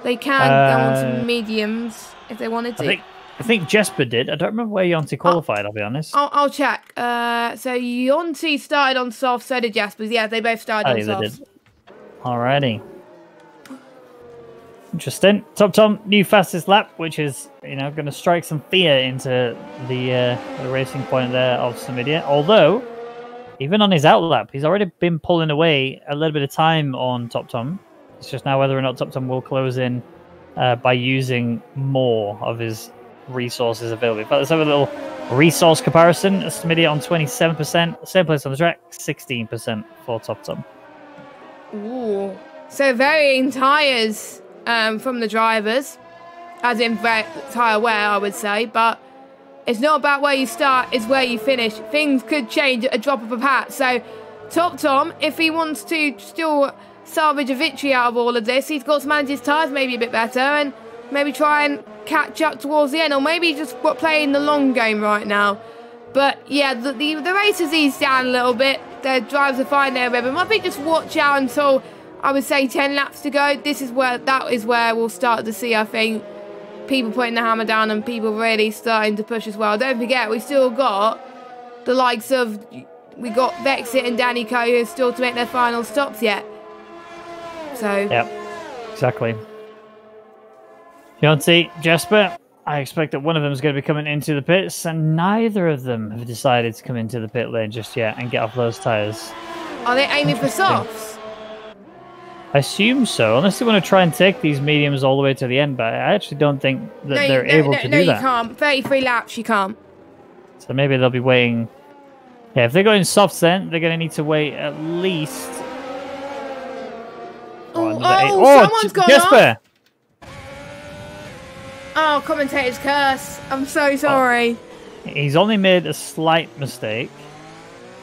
they can go on some mediums if they wanted to. I think Jesper did. I don't remember where Yonti qualified, I'll be honest. I'll check. So Yonti started on soft, so did Jesper. Yeah, they both started on soft. They did. Alrighty. Interesting. Top Tom, new fastest lap, which is, going to strike some fear into the racing point there of Samidia. Although, even on his out lap, he's already been pulling away a little bit of time on Top Tom. It's just now whether or not Top Tom will close in by using more of his resources available. In fact, let's have a little resource comparison. Samidia on 27%, same place on the track, 16% for Top Tom. Ooh, so varying tyres. From the drivers, as in tyre wear, I would say, but it's not about where you start, it's where you finish. Things could change at a drop of a hat. So Top Tom, if he wants to still salvage a victory out of all of this, he's got to manage his tyres maybe a bit better and maybe try and catch up towards the end, or maybe just playing the long game right now. But yeah, the race has eased down a little bit. The drivers are finding their rhythm. I think just watch out until, I would say, 10 laps to go. That is where we'll start to see, I think, people putting the hammer down and people really starting to push as well. Don't forget, we still got the likes of, we got Vexit and Danny Coe who are still to make their final stops yet. So yep, exactly. Yonti, Jesper, I expect that one of them is going to be coming into the pits, and neither of them have decided to come into the pit lane just yet and get off those tyres. Are they aiming for softs? I assume so, unless they want to try and take these mediums all the way to the end, but I actually don't think that they're able to do that. No, you can't. 33 laps, you can't. So maybe they'll be waiting. Yeah, if they're going softs then, they're going to need to wait at least... someone's gone Jesper! Off. Oh, commentator's curse. I'm so sorry. He's only made a slight mistake.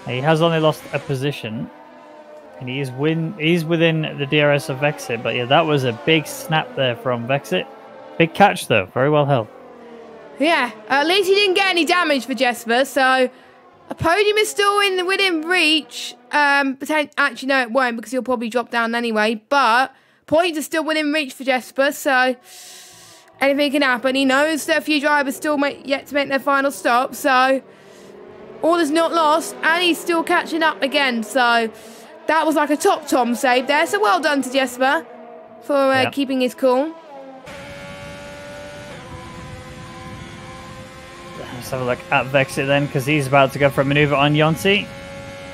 He has only lost a position. And he's within the DRS of Vexit. But yeah, that was a big snap there from Vexit. Big catch, though. Very well held. Yeah, at least he didn't get any damage for Jesper. So a podium is still within reach. Actually, no, it won't, because he'll probably drop down anyway. But points are still within reach for Jesper. So anything can happen. He knows that a few drivers still yet to make their final stop. So all is not lost. And he's still catching up again. So that was like a Top Tom save there. So well done to Jesper for keeping his cool. Let's have a look at Vexit then, because he's about to go for a maneuver on Yonti.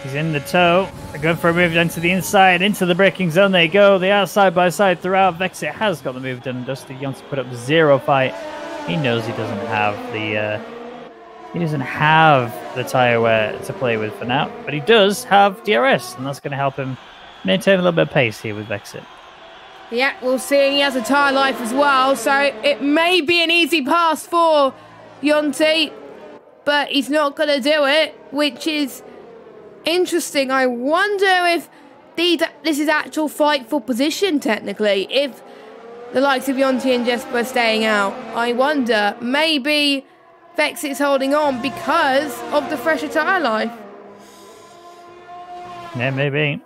He's in the toe. They're going for a move down to the inside, into the braking zone. There you go. They are side by side throughout. Vexit has got the move done and dusted. Yonti put up 0 fight. He knows he doesn't have the tyre wear to play with for now, but he does have DRS, and that's going to help him maintain a little bit of pace here with Vexit. Yeah, we'll see. He has a tyre life as well, so it may be an easy pass for Yonti, but he's not going to do it, which is interesting. I wonder if this is actual fight for position, technically. If the likes of Yonti and Jesper are staying out, I wonder. Maybe Vexit's holding on because of the fresher tyre life. Yeah, maybe.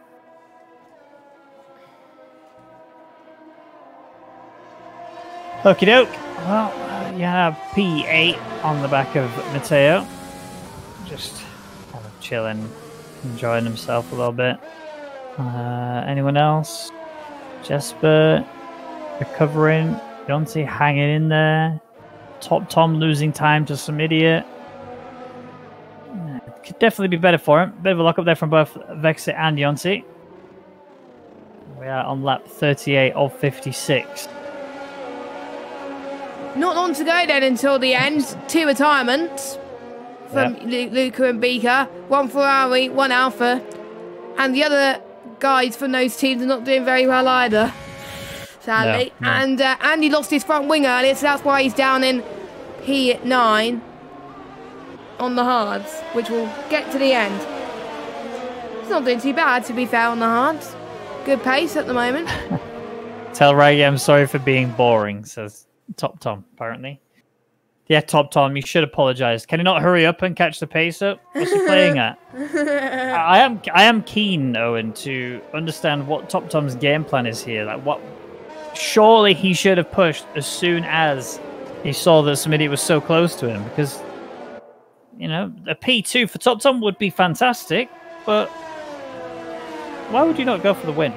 Okie doke. Well, you have P8 on the back of Matteo. Just kind of chilling, enjoying himself a little bit. Anyone else? Jesper recovering. Yonti hanging in there. Top Tom losing time to Samidia. Could definitely be better for him. Bit of a lock up there from both Vexit and Yonti. We are on lap 38 of 56. Not long to go then until the end. 2 retirements from Luca and Beaker. 1 Ferrari, 1 Alpha. And the other guys from those teams are not doing very well either, sadly. No. And Andy lost his front wing earlier, so that's why he's down in P9 on the hards, which will get to the end. He's not doing too bad, to be fair, on the hards. Good pace at the moment. Tell Rwaggy I'm sorry for being boring, says Top Tom, apparently. Yeah, Top Tom, you should apologise. Can you not hurry up and catch the pace up? What's he playing at? I am keen, Owen, to understand what Top Tom's game plan is here. Like, what? Surely he should have pushed as soon as he saw that somebody was so close to him, because, you know, a P2 for Top Tom would be fantastic, but why would you not go for the win?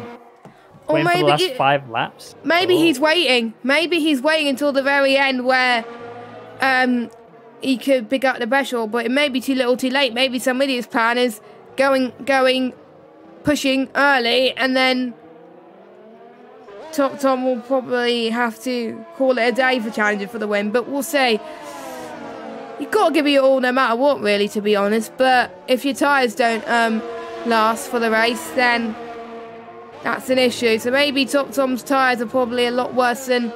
Or Waiting for maybe the last 5 laps? Maybe he's waiting. Maybe he's waiting until the very end where he could pick up the pressure, but it may be too little too late. Maybe some idiot's plan is pushing early, and then Top Tom will probably have to call it a day for challenging for the win, but we'll see. You've got to give it your all no matter what, really, to be honest, but if your tyres don't last for the race, then that's an issue. So maybe Top Tom's tyres are probably a lot worse than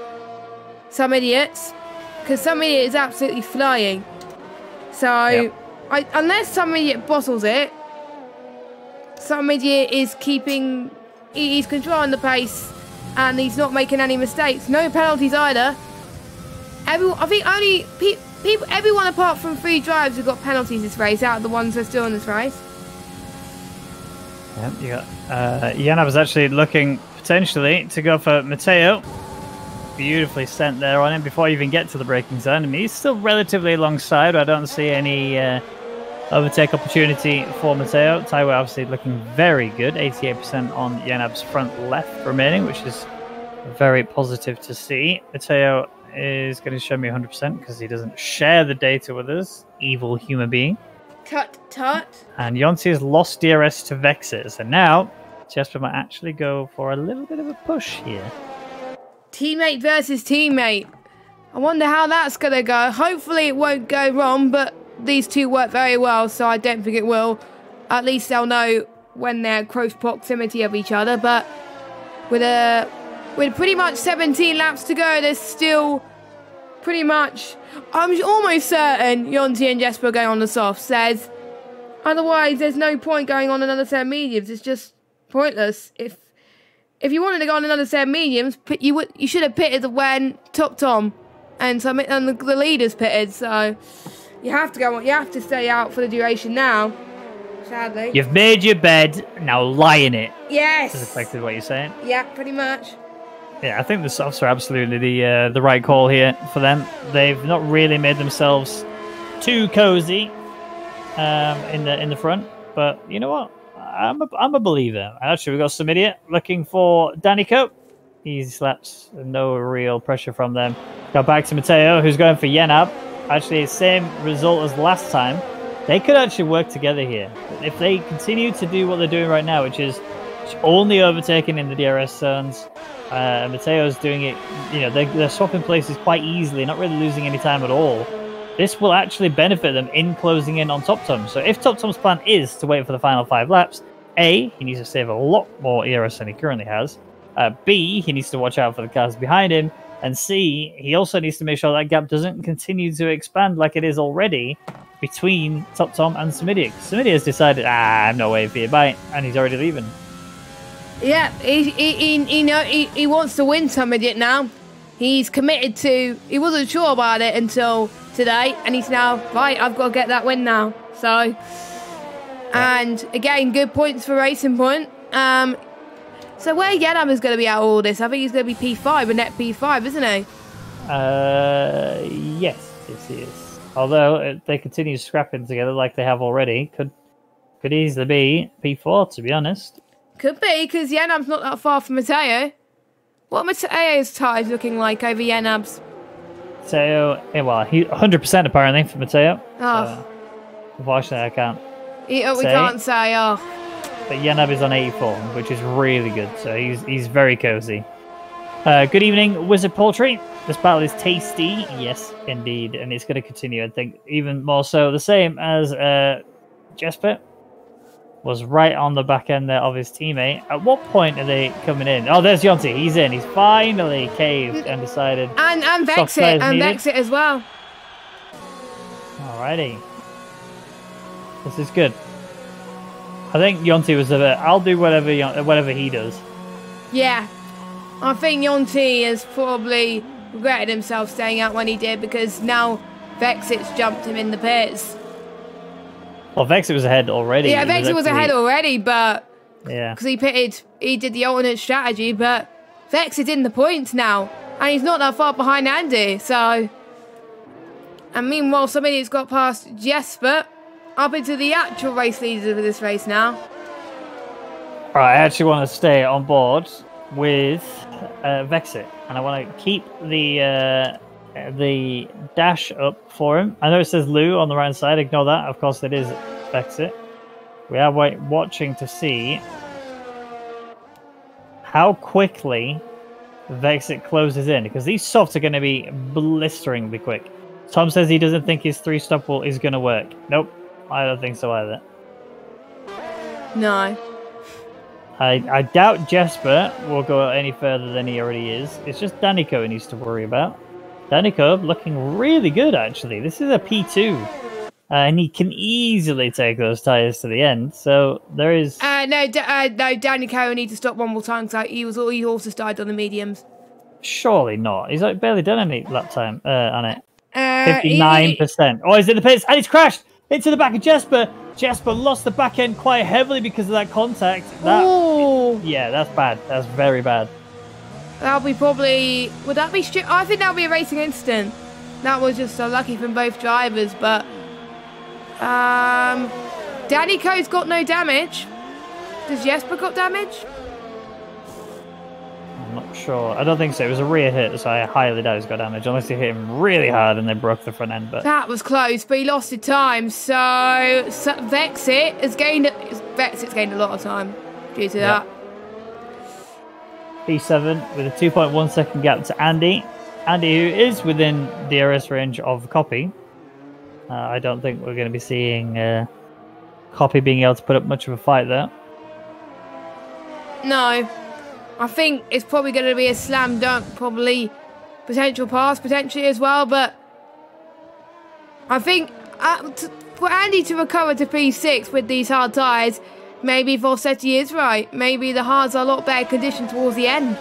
some idiots, because some idiot is absolutely flying. So, unless some idiot bottles it, some idiot is he's controlling the pace, and he's not making any mistakes. No penalties either. I think everyone apart from 3 drivers have got penalties this race, out of the ones that are still in this race. Yeah, you got Yana was actually looking potentially to go for Matteo. Beautifully sent there on him before you even get to the braking zone. I mean, he's still relatively alongside. I don't see any overtake opportunity for Matteo. Taiwo obviously looking very good. 88% on Yanab's front left remaining, which is very positive to see. Matteo is going to show me 100% because he doesn't share the data with us. Evil human being. Tut tut. And Yonti has lost DRS to Vexes. And now Jesper might actually go for a little bit of a push here. Teammate versus teammate. I wonder how that's going to go. Hopefully it won't go wrong, but these two work very well, so I don't think it will. At least they'll know when they're close proximity of each other, but with pretty much 17 laps to go, there's still pretty much... I'm almost certain Yonti and Jesper are going on the soft, says. Otherwise, there's no point going on another set of mediums. It's just pointless. If you wanted to go on another set of mediums, you should have pitted when Top Tom and the leaders pitted. So you have to go on. You have to stay out for the duration now. Sadly, you've made your bed. Now lie in it. Yes, that's effectively what you're saying. Yeah, pretty much. Yeah, I think the softs are absolutely the right call here for them. They've not really made themselves too cozy in the front, but you know what? I'm a believer. Actually, we've got some idiot looking for Danico. Easy slaps, no real pressure from them. Go back to Matteo, who's going for Yenab. Actually, same result as last time. They could actually work together here. If they continue to do what they're doing right now, which is only overtaking in the DRS zones, Matteo's doing it, you know, they're swapping places quite easily, not really losing any time at all. This will actually benefit them in closing in on Top Tom. So if Top Tom's plan is to wait for the final 5 laps, A, he needs to save a lot more ERS than he currently has. B, he needs to watch out for the cars behind him. And C, he also needs to make sure that gap doesn't continue to expand like it is already between Top Tom and Samidia. Samidia has decided, I'm not waiting for you, bye, and he's already leaving. Yeah, he wants to win Samidia now. He's committed to... He wasn't sure about it until today, and he's now, right, I've got to get that win now. So, and again, good points for Racing Point. So where Yenam is going to be out of all this? I think he's going to be P5, a net P5, isn't he? Yes, he is. Although, if they continue scrapping together like they have already, could easily be P4, to be honest. Could be, because Yenam's not that far from Matteo. What Matteo's tyres looking like over Yenab's? Matteo, yeah, well, he 100% apparently for Matteo. Oh. So, unfortunately, I can't. We can't say. Oh. but Yanab is on 84, which is really good. So he's very cozy. Good evening, Wizard Poultry. This battle is tasty. Yes, indeed. And it's going to continue, I think, even more so. The same as Jesper was right on the back end there of his teammate. At what point are they coming in? Oh, there's Yonti. He's in. He's finally caved and decided. And Vexit. And Vexit as well. Alrighty. This is good. I think Yonti was a bit... I'll do whatever he does. Yeah. I think Yonti has probably regretted himself staying out when he did, because now Vexit's jumped him in the pits. Well, Vexit was ahead already. Yeah, Vexit was ahead already, but... Yeah. Because he pitted, he did the alternate strategy, but Vexit's in the points now. And he's not that far behind Andy, so... And meanwhile, somebody's got past Jesper up into the actual race leaders of this race now. Right, I actually want to stay on board with Vexit, and I want to keep the dash up for him. I know it says Lou on the right side. Ignore that. Of course, it is Vexit. We are watching to see how quickly Vexit closes in, because these softs are going to be blisteringly quick. Tom says he doesn't think his 3-stop is going to work. Nope, I don't think so either. No. I doubt Jesper will go any further than he already is. It's just Danico he needs to worry about. Danico looking really good, actually. This is a P2. And he can easily take those tyres to the end. So there is... No, Danico needs to stop one more time, because he also started on the mediums. Surely not. He's like barely done any lap time on it. 59%. Oh, he's in the pits, and he's crashed into the back of Jesper. Jesper lost the back end quite heavily because of that contact. Yeah, that's bad. That's very bad. That'll be probably... Would that be... I think that'll be a racing incident. That was just so lucky from both drivers, but... Danico's got no damage. Does Jesper got damage? I'm not sure. I don't think so. It was a rear hit, so I highly doubt he's got damage, unless he hit him really hard and they broke the front end. But that was close, but he lost his time. So Vexit has gained... Vexit's gained a lot of time due to that. P7 with a 2.1 second gap to Andy. Andy, who is within DRS range of Copy. I don't think we're going to be seeing Copy being able to put up much of a fight there. No. I think it's probably going to be a slam dunk, probably potential pass, potentially as well, but I think for Andy to recover to P6 with these hard tyres, maybe Volsetti is right. Maybe the hards are a lot better conditioned towards the end.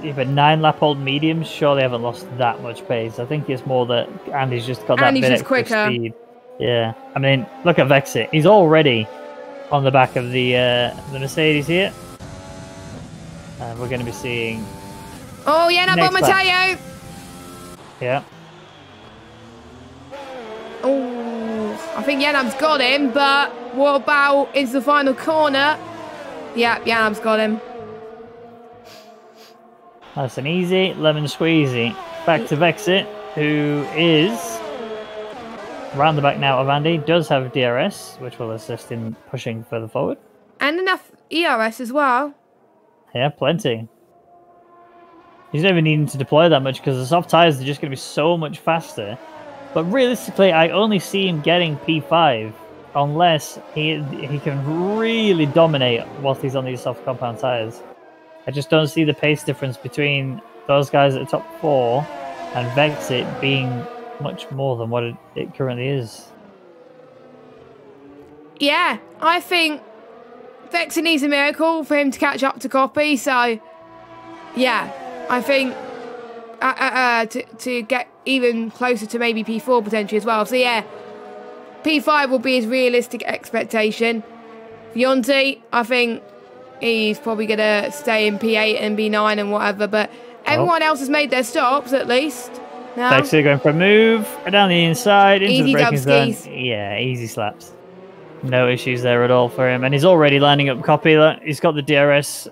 Yeah, but 9-lap-old mediums surely haven't lost that much pace. I think it's more that Andy's just got that bit extra quicker. Speed. Yeah, I mean, look at Vexit. He's already on the back of the Mercedes here. And we're going to be seeing... Oh, yeah, no, Mateo! Yeah. Oh, I think Yanab's got him, but what about into the final corner? Yeah, Yanab's got him. That's an easy lemon squeezy. Back to Vexit, who is round the back now of Andy. Does have DRS, which will assist in pushing further forward. And enough ERS as well. Yeah, plenty. He's not even needing to deploy that much because the soft tyres are just going to be so much faster. But realistically, I only see him getting P5 unless he can really dominate whilst he's on these soft compound tyres. I just don't see the pace difference between those guys at the top 4 and Vexit being much more than what it currently is. Yeah, I think Vexit needs a miracle for him to catch up to Copy, so yeah, I think to get even closer to maybe P4 potentially as well. So yeah, P5 will be his realistic expectation. Yonti, I think he's probably going to stay in P8 and B9 and whatever, but everyone else has made their stops at least. No? Vexit going for a move, down the inside, into easy the braking zone. Yeah, easy slaps. No issues there at all for him. And he's already lining up Copy. He's got the DRS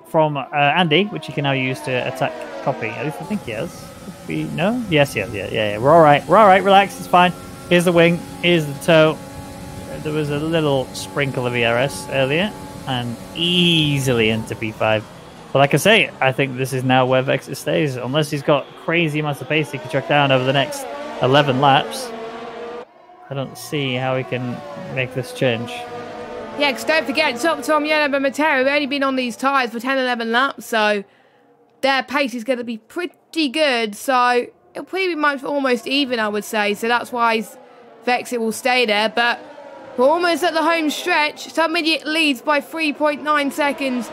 from Andy, which he can now use to attack Copy. At least I think he has. No? Yes, yeah. We're all right. We're all right. Relax. It's fine. Here's the wing. Here's the toe. there was a little sprinkle of ERS earlier, and easily into P5. But like I say, I think this is now where Vexit stays, unless he's got crazy amounts of pace he can track down over the next 11 laps. I don't see how he can make this change. Yeah, because don't forget, Tom, Yenab and Matteo have only been on these tyres for 10, 11 laps, so their pace is going to be pretty good. So it'll probably be much almost even, I would say. So that's why Vexit will stay there. But we're almost at the home stretch. Submediate leads by 3.9 seconds.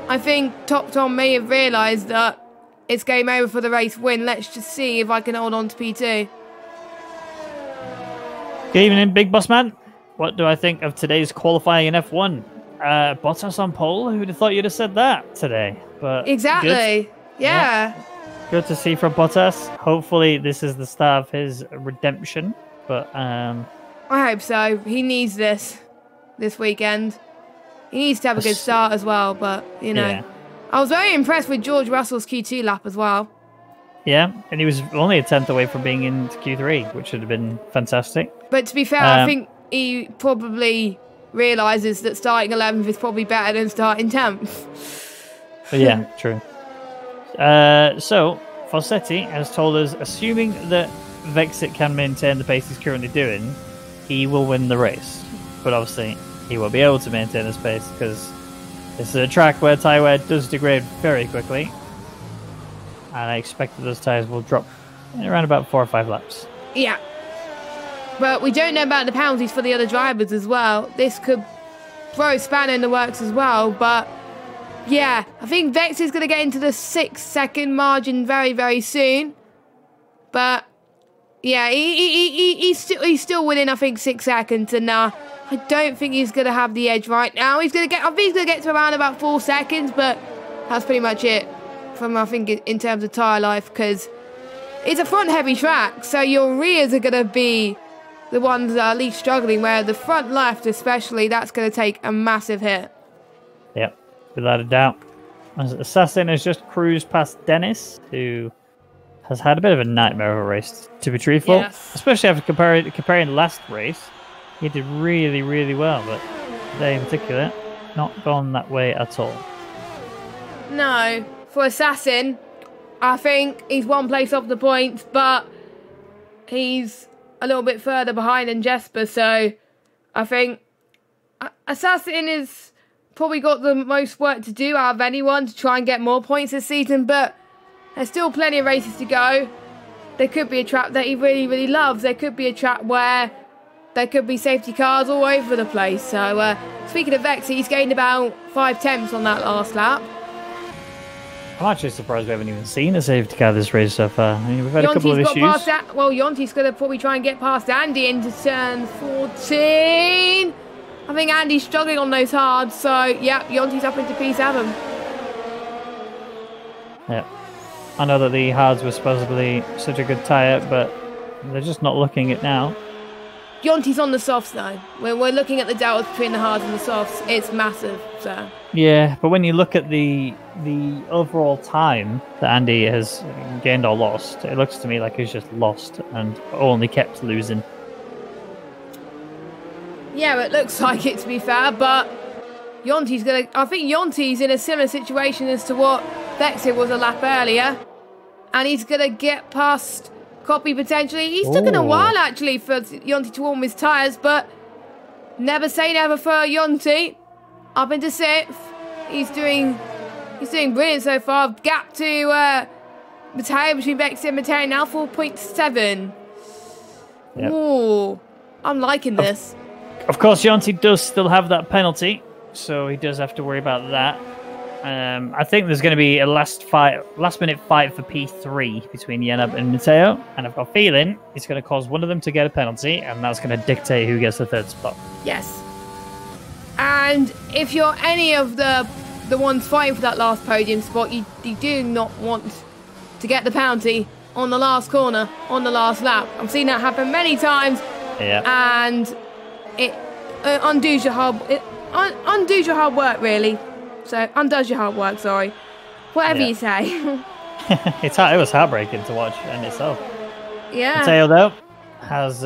I think Top Tom may have realised that it's game over for the race win. Let's just see if I can hold on to P2. Good evening, Big Boss Man. What do I think of today's qualifying in F1? Bottas on pole? Who'd have thought you'd have said that today? But exactly. Good. Yeah. Good to see from Bottas. Hopefully this is the start of his redemption. But I hope so. He needs this weekend. He needs to have a good start as well, but, you know. Yeah. I was very impressed with George Russell's Q2 lap as well. Yeah, and he was only a 10th away from being into Q3, which would have been fantastic. But to be fair, I think he probably realises that starting 11th is probably better than starting 10th. Yeah, true. So, Fossetti has told us, assuming that Vexit can maintain the pace he's currently doing, he will win the race. But obviously, he won't be able to maintain his pace because this is a track where tyre wear does degrade very quickly. And I expect that those tyres will drop in around about 4 or 5 laps. Yeah. But we don't know about the penalties for the other drivers as well. This could throw a spanner in the works as well. But yeah, I think Vex is going to get into the 6-second margin very, very soon. But yeah, he's still within, I think, 6 seconds. And I don't think he's going to have the edge right now. I think he's going to get to around about 4 seconds. But that's pretty much it from, I think, in terms of tyre life. Because it's a front-heavy track. So your rears are going to be the ones that are least struggling, where the front left especially, that's going to take a massive hit. Yep, without a doubt. Assassin has just cruised past Dennis, who has had a bit of a nightmare of a race, to be truthful. Yes. Especially after comparing last race. He did really, really well, but today in particular, not gone that way at all. No, for Assassin, I think he's one place off the points, but he's a little bit further behind than Jesper, so I think Assassin has probably got the most work to do out of anyone to try and get more points this season, but there's still plenty of races to go. There could be a track that he really, really loves. There could be a track where there could be safety cars all over the place. So speaking of Vex, he's gained about 5 tenths on that last lap. I'm actually surprised we haven't even seen a safety car this race so far. I mean, we've had a couple of issues. Yonti's going to probably try and get past Andy into turn 14. I think Andy's struggling on those hards, so yeah, Yonti's up into P7. Yeah. I know that the hards were supposedly such a good tyre, but they're just not looking it now. Yonti's on the softs though. When we're looking at the delta between the hards and the softs, it's massive. So yeah, but when you look at the overall time that Andy has gained or lost, it looks to me like he's just lost and only kept losing. Yeah, it looks like it, to be fair, but Yonti's gonna. I think Yonti's in a similar situation as to what Vexit was a lap earlier, and he's gonna get past Copy potentially. He's taken a while actually for Yonti to warm his tyres, but never say never for Yonti. Up into 6th. He's doing brilliant so far. Gap to Matteo between Vexit and Matteo now 4.7. Yep. Ooh, I'm liking this. Of course, Yonti does still have that penalty, so he does have to worry about that. I think there's going to be a last-minute fight for P3 between Yenab and Matteo, and I've got a feeling it's going to cause one of them to get a penalty, and that's going to dictate who gets the 3rd spot. Yes. And if you're any of the ones fighting for that last podium spot, you do not want to get the penalty on the last corner, on the last lap. I've seen that happen many times, and it undoes your hard work, really. So, undoes your hard work, sorry. Whatever you say. It was heartbreaking to watch in itself. Yeah. Matteo, though, has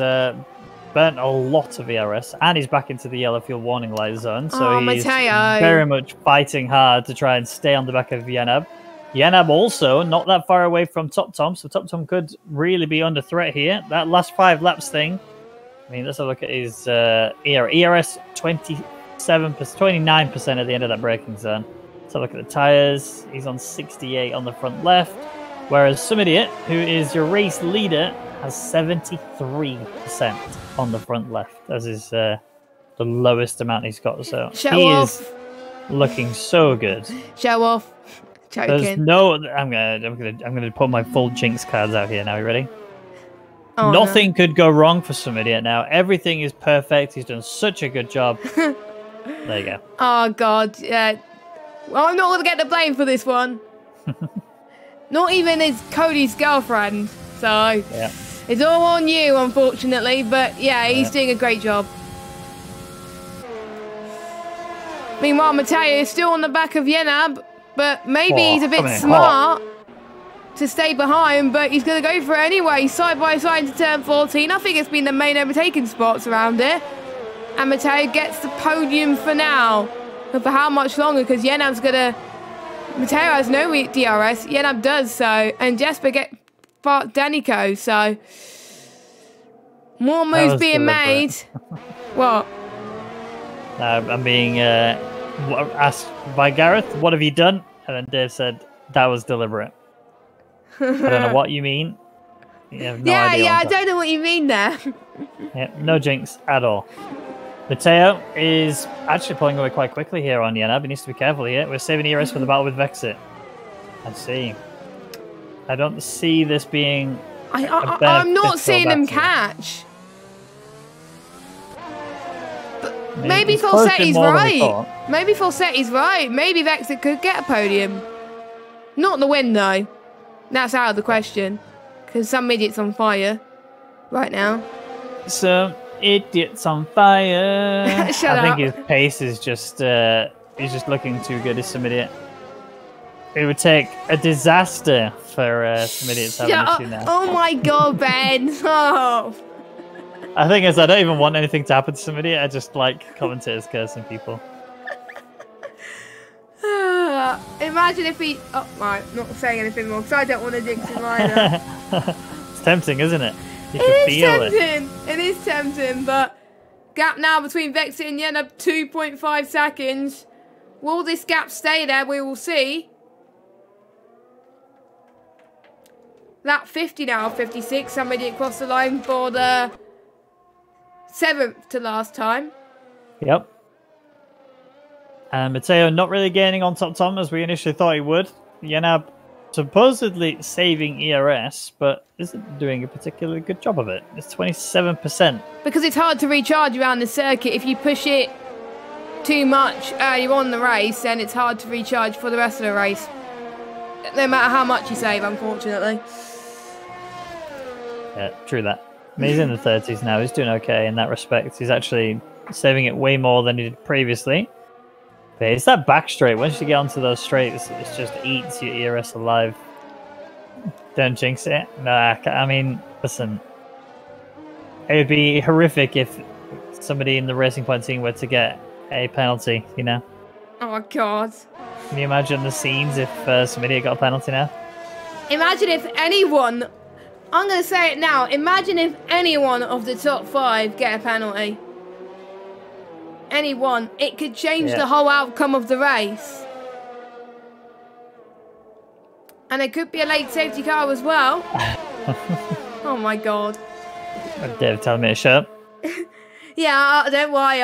burnt a lot of ERS, and he's back into the yellow fuel warning light zone. So he's Matteo. very much fighting hard to try and stay on the back of Yenab. Yenab also not that far away from Top Tom, so Top Tom could really be under threat here. That last 5 laps thing. I mean, let's have a look at his ERS 29% at the end of that braking zone. Let's have a look at the tires. He's on 68 on the front left, whereas Some Idiot, who is your race leader, has 73% on the front left. As is the lowest amount he's got. So he is looking so good. Show off. Joking. There's no. I'm gonna pull my full Jinx cards out here now. You ready? Oh, Nothing could go wrong for Some Idiot now. Everything is perfect. He's done such a good job. There you go. Oh God. Yeah. Well, I'm not gonna get the blame for this one. Not even his Cody's girlfriend. So yeah. It's all on you, unfortunately. But yeah, he's doing a great job. Meanwhile, Matteo is still on the back of Yenab, but maybe he's a bit smart to stay behind, but he's going to go for it anyway, side by side into turn 14. I think it's been the main overtaking spots around here. And Matteo gets the podium for now. But for how much longer? Because Yenab's going to... Matteo has no DRS. Yenab does so. And Jesper get Danico, so... More moves being made. What? I'm being asked by Gareth, what have you done? And then Dave said, that was deliberate. I don't know what you mean. You have no idea. I don't know what you mean there. Yeah, no jinx at all. Matteo is actually pulling away quite quickly here on Yenab. He needs to be careful here. We're saving ERS for the battle with Vexit. I see. I don't see this being... I'm not seeing him catch. Maybe Falsetti's right. Maybe Falsetti's right. Maybe Vexit could get a podium. Not the win, though. That's out of the question. Because Some Idiot's on fire right now. Some Idiot's on fire. Shut up. I think his pace is just... he's just looking too good as Some Idiot. It would take a disaster for Some Idiot to have an issue now. Oh my God, Ben. Oh. I think is I don't even want anything to happen to Some Idiot. I just like commentators cursing people. Imagine if he... Oh, right, not saying anything more, because I don't want to jinx him either. It's tempting, isn't it? You can feel it. It is tempting, but... Gap now between Vexit and Yenab, 2.5 seconds. Will this gap stay there? We will see. Lap 50 now, 56. Somebody across the line for the 7th to last time. Yep. And Matteo not really gaining on Top Tom as we initially thought he would. Yenab supposedly saving ERS, but isn't doing a particularly good job of it. It's 27%. Because it's hard to recharge around the circuit. If you push it too much earlier on the race, then it's hard to recharge for the rest of the race. No matter how much you save, unfortunately. Yeah, true that. I mean, he's in the 30s now. He's doing okay in that respect. He's actually saving it way more than he did previously. But it's that back straight. Once you get onto those straights, it just eats your ERS alive. Don't jinx it. Nah, I mean, listen. It would be horrific if somebody in the Racing Point team were to get a penalty, you know? Oh, my God. Can you imagine the scenes if Some Idiot got a penalty now? Imagine if anyone... I'm going to say it now. Imagine if anyone of the top 5 get a penalty. Anyone. It could change the whole outcome of the race. And it could be a late safety car as well. Oh my God. Dave telling me to shut up. Yeah, don't worry.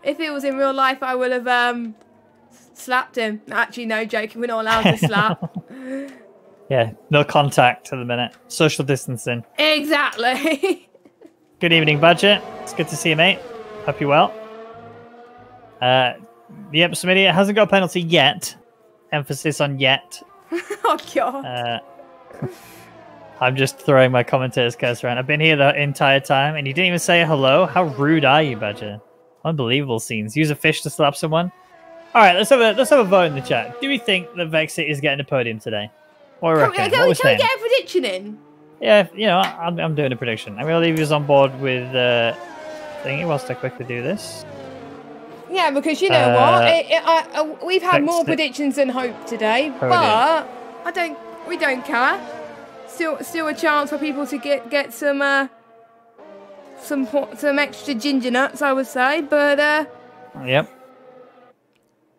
If it was in real life, I would have slapped him. Actually, no, joking. We're not allowed to slap. Yeah, no contact at the minute. Social distancing. Exactly. Good evening, Badger. It's good to see you, mate. Hope you're well. Yep, Some Idiot hasn't got a penalty yet. Emphasis on yet. Oh, God. I'm just throwing my commentator's curse around. I've been here the entire time, and you didn't even say hello? How rude are you, Badger? Unbelievable scenes. Use a fish to slap someone? All right, let's have a vote in the chat. Do we think that Vexit is getting a podium today? What do we reckon? Can we get a prediction in? Yeah, you know, I'm doing a prediction. I'm going to leave you on board with thingy whilst I quickly do this. Yeah, because you know what? We've had more predictions than hope today, but we don't care. Still a chance for people to get some extra ginger nuts, I would say. But yep.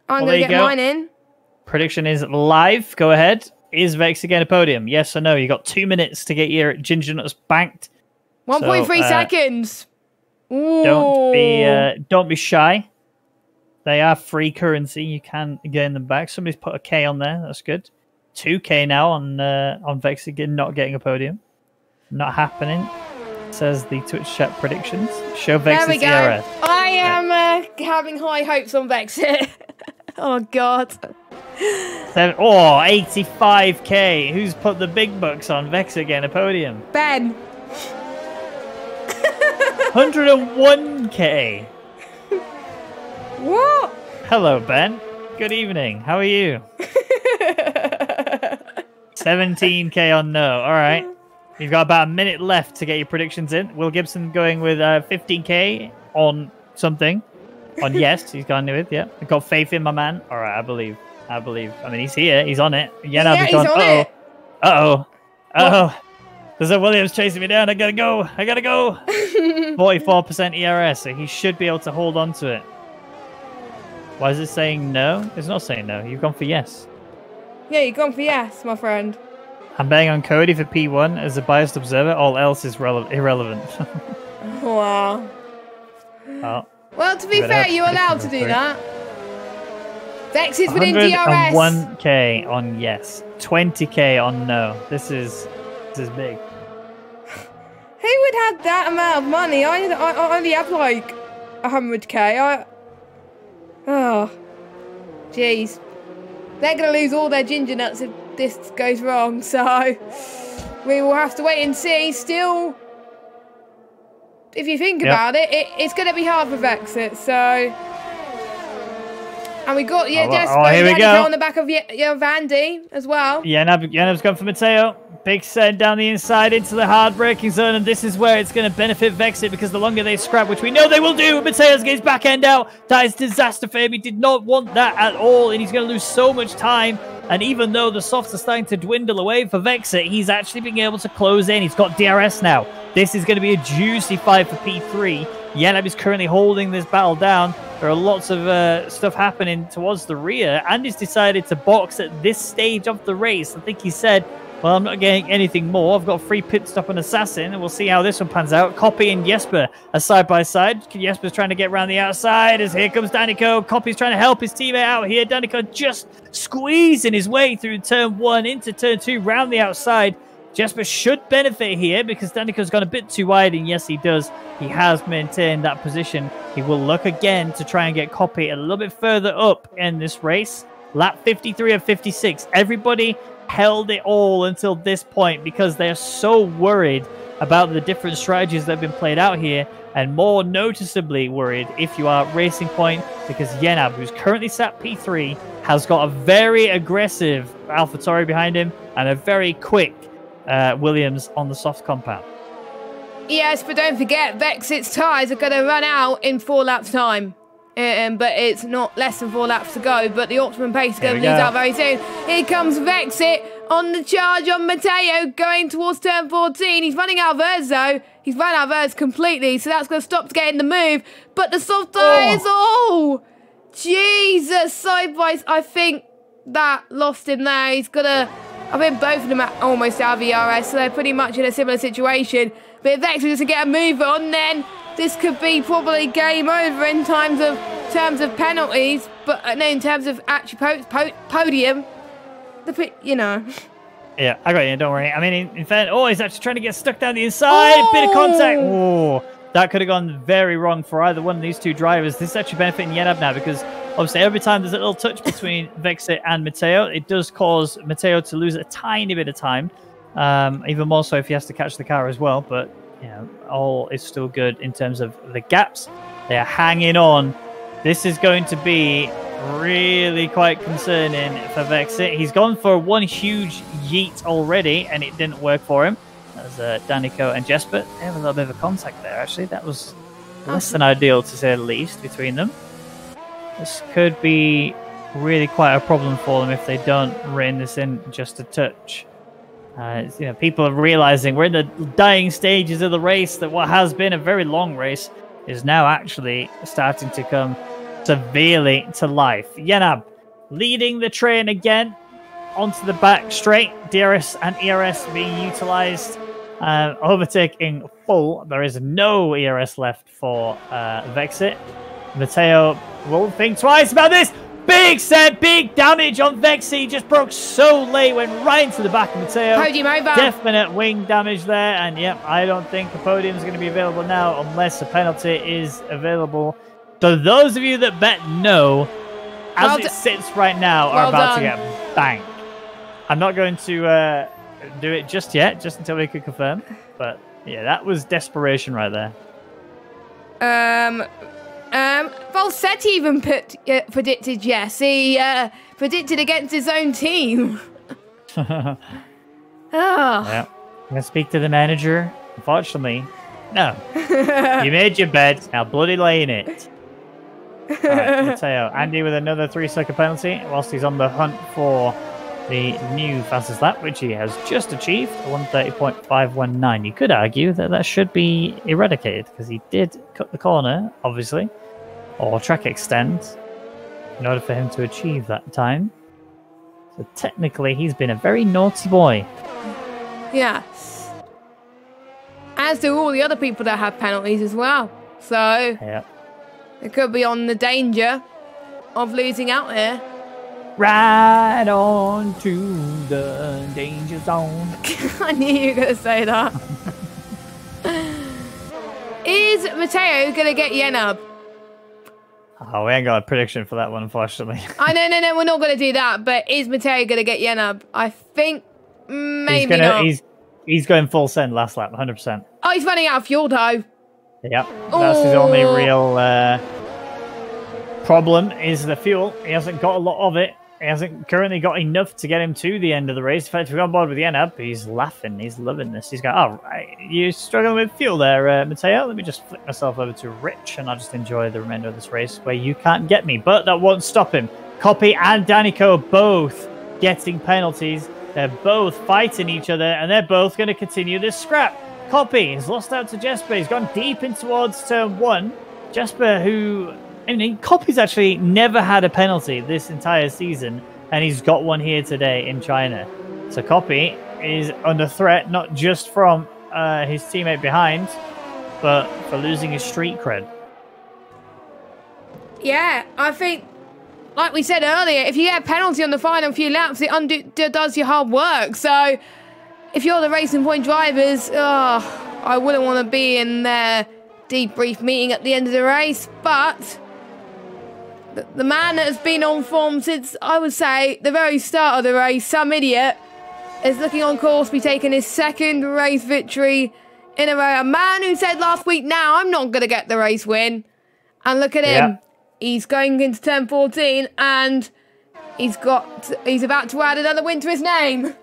I'm gonna get mine in. Prediction is live. Go ahead. Is Vex again a podium? Yes or no? You got 2 minutes to get your ginger nuts banked. 1.3 seconds. Ooh. Don't be shy. They are free currency. You can gain them back. Somebody's put a K on there. That's good. 2K now on Vex again, not getting a podium. Not happening. Says the Twitch chat predictions. Show Vex there we go. DRS. I am having high hopes on Vexit. Oh God. 85K. Who's put the big bucks on Vex again a podium? Ben. 101K. What? Hello, Ben. Good evening. How are you? 17K on no. All right. You've got about a minute left to get your predictions in. Will Gibson going with 15K on something. On yes, he's gone with, yeah. I've got faith in my man. All right, I believe. I mean, he's here. He's on it. Yeah, he's on it. Uh-oh. There's a Williams chasing me down. I gotta go. 44% ERS, so he should be able to hold on to it. Why is it saying no? It's not saying no. You've gone for yes. Yeah, you've gone for yes, my friend. I'm betting on Cody for P1 as a biased observer. All else is irrelevant. Wow. Oh. Well, to be fair, you're allowed to do that. Vex is within DRS. 101K on yes. 20K on no. This is big. Who would have that amount of money? I only have like 100K. Oh, jeez. They're going to lose all their ginger nuts if this goes wrong. So we will have to wait and see. Still, if you think about it, it's going to be hard for Vexit. So, and we got here we go on the back of Vandy as well. Yanab's gone for Matteo. Big send down the inside into the hard braking zone, and this is where it's going to benefit Vexit because the longer they scrap, which we know they will do, Mateo's gets back end out. That is disaster for him. He did not want that at all, and he's going to lose so much time. And even though the softs are starting to dwindle away for Vexit, he's actually being able to close in. He's got DRS now. This is going to be a juicy fight for P3. Yanab is currently holding this battle down. There are lots of stuff happening towards the rear, and he's decided to box at this stage of the race. I think he said, well, I'm not getting anything more. I've got a free pit stop on Assassin, and we'll see how this one pans out. Copy and Jesper are side by side. Jesper's trying to get around the outside as here comes Danico. Copy's trying to help his teammate out here. Danico just squeezing his way through turn 1 into turn 2, round the outside. Jesper should benefit here because Danico's gone a bit too wide, and yes, he does. He has maintained that position. He will look again to try and get Copy a little bit further up in this race. Lap 53 of 56. Everybody held it all until this point because they're so worried about the different strategies that have been played out here, and more noticeably worried if you are Racing Point, because Yenab, who's currently sat P3, has got a very aggressive AlphaTauri behind him and a very quick Williams on the soft compound. Yes, but don't forget, Vexit's tyres are going to run out in 4 laps time. But it's not less than 4 laps to go, but the optimum pace is going to lose out very soon. Here comes Vexit on the charge on Matteo going towards turn 14. He's running out of Urs though. He's run out of Urs completely, so that's going to stop getting the move. But the soft tyres, Jesus, I think that lost him there. He's got to, I think both of them are almost out of ERS, so they're pretty much in a similar situation. But if Vexit doesn't get a move on, then this could be probably game over in terms of penalties, but no, in terms of actually podium. You know. Yeah, I got you. Don't worry. I mean, in fact, he's actually trying to get stuck down the inside. Bit of contact. Oh, that could have gone very wrong for either one of these two drivers. This is actually benefiting Yenab now because obviously every time there's a little touch between Vexit and Matteo, it does cause Matteo to lose a tiny bit of time. Even more so if he has to catch the car as well. But yeah, all is still good in terms of the gaps. They are hanging on. This is going to be really quite concerning for Vexit. He's gone for one huge yeet already, and it didn't work for him. That was Danico and Jesper. They have a little bit of a contact there, actually. That was less than ideal, to say the least, between them. This could be really quite a problem for them if they don't rein this in just a touch. People are realizing we're in the dying stages of the race, that what has been a very long race is now actually starting to come severely to life. Yenab leading the train again onto the back straight. DRS and ERS being utilized. Overtaking full. There is no ERS left for Vexit. Matteo will think twice about this. Big set, big damage on Vexy. He just broke so late, went right into the back of Matteo. Podium over. Definite wing damage there. And yep, I don't think the podium is going to be available now unless a penalty is available. So those of you that bet no, as it sits right now, are about to get banged. I'm not going to do it just yet, just until we can confirm. But yeah, that was desperation right there. Valsetti even predicted yes. He predicted against his own team. Yeah. I'm going to speak to the manager. Unfortunately, no. You made your bet, now bloody lay in it. All right, Matteo. Andy with another 3-second penalty whilst he's on the hunt for the new fastest lap, which he has just achieved, 1:30.519. You could argue that that should be eradicated because he did cut the corner, obviously, or track extend in order for him to achieve that time. So technically, he's been a very naughty boy. Yes. As do all the other people that have penalties as well. So yeah, it could be on the danger of losing out here. Right on to the danger zone. I knew you were going to say that. Is Matteo going to get Yenab? Oh, we ain't got a prediction for that one, unfortunately. No, we're not going to do that. But is Matteo going to get Yenab? I think maybe not. He's going full send last lap, 100%. Oh, he's running out of fuel, though. Yeah, that's his only real problem is the fuel. He hasn't got a lot of it. He hasn't currently got enough to get him to the end of the race. In fact, if we're on board with Yenab, he's laughing. He's loving this. He's going, oh, you're struggling with fuel there, Matteo? Let me just flip myself over to Rich, and I'll just enjoy the remainder of this race where you can't get me. But that won't stop him. Copy and Danico both getting penalties. They're both fighting each other, and they're both going to continue this scrap. Copy has lost out to Jesper. He's gone deep in towards turn 1. Jesper, who... I mean, Copy's actually never had a penalty this entire season, and he's got one here today in China. So Copy is under threat, not just from his teammate behind, but for losing his street cred. Yeah, I think, like we said earlier, if you get a penalty on the final few laps, it undoes your hard work. So if you're the Racing Point drivers, I wouldn't want to be in their debrief meeting at the end of the race, but... the man that has been on form since, I would say, the very start of the race, some idiot, is looking on course to be taking his second race victory in a row. A man who said last week, now I'm not going to get the race win. And look at him. Yeah. He's going into turn 14 and he's about to add another win to his name.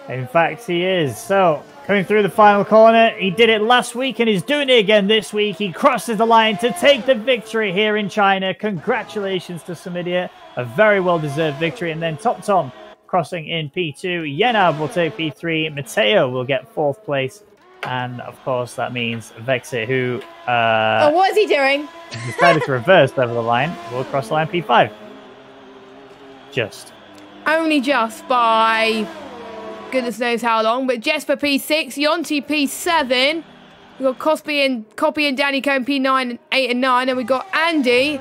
In fact, he is. So, coming through the final corner, he did it last week and he's doing it again this week. He crosses the line to take the victory here in China. Congratulations to Samidia. A very well-deserved victory. And then Top Tom crossing in P2. Yenab will take P3. Matteo will get 4th place. And, of course, that means Vexit, who... what is he doing? decided to reverse over the line, will cross the line P5. Just. Only just by... goodness knows how long, but Jesper P6, Yonti P7, we've got Copy and Danny Cohn P9 and 8 and 9, and we've got Andy.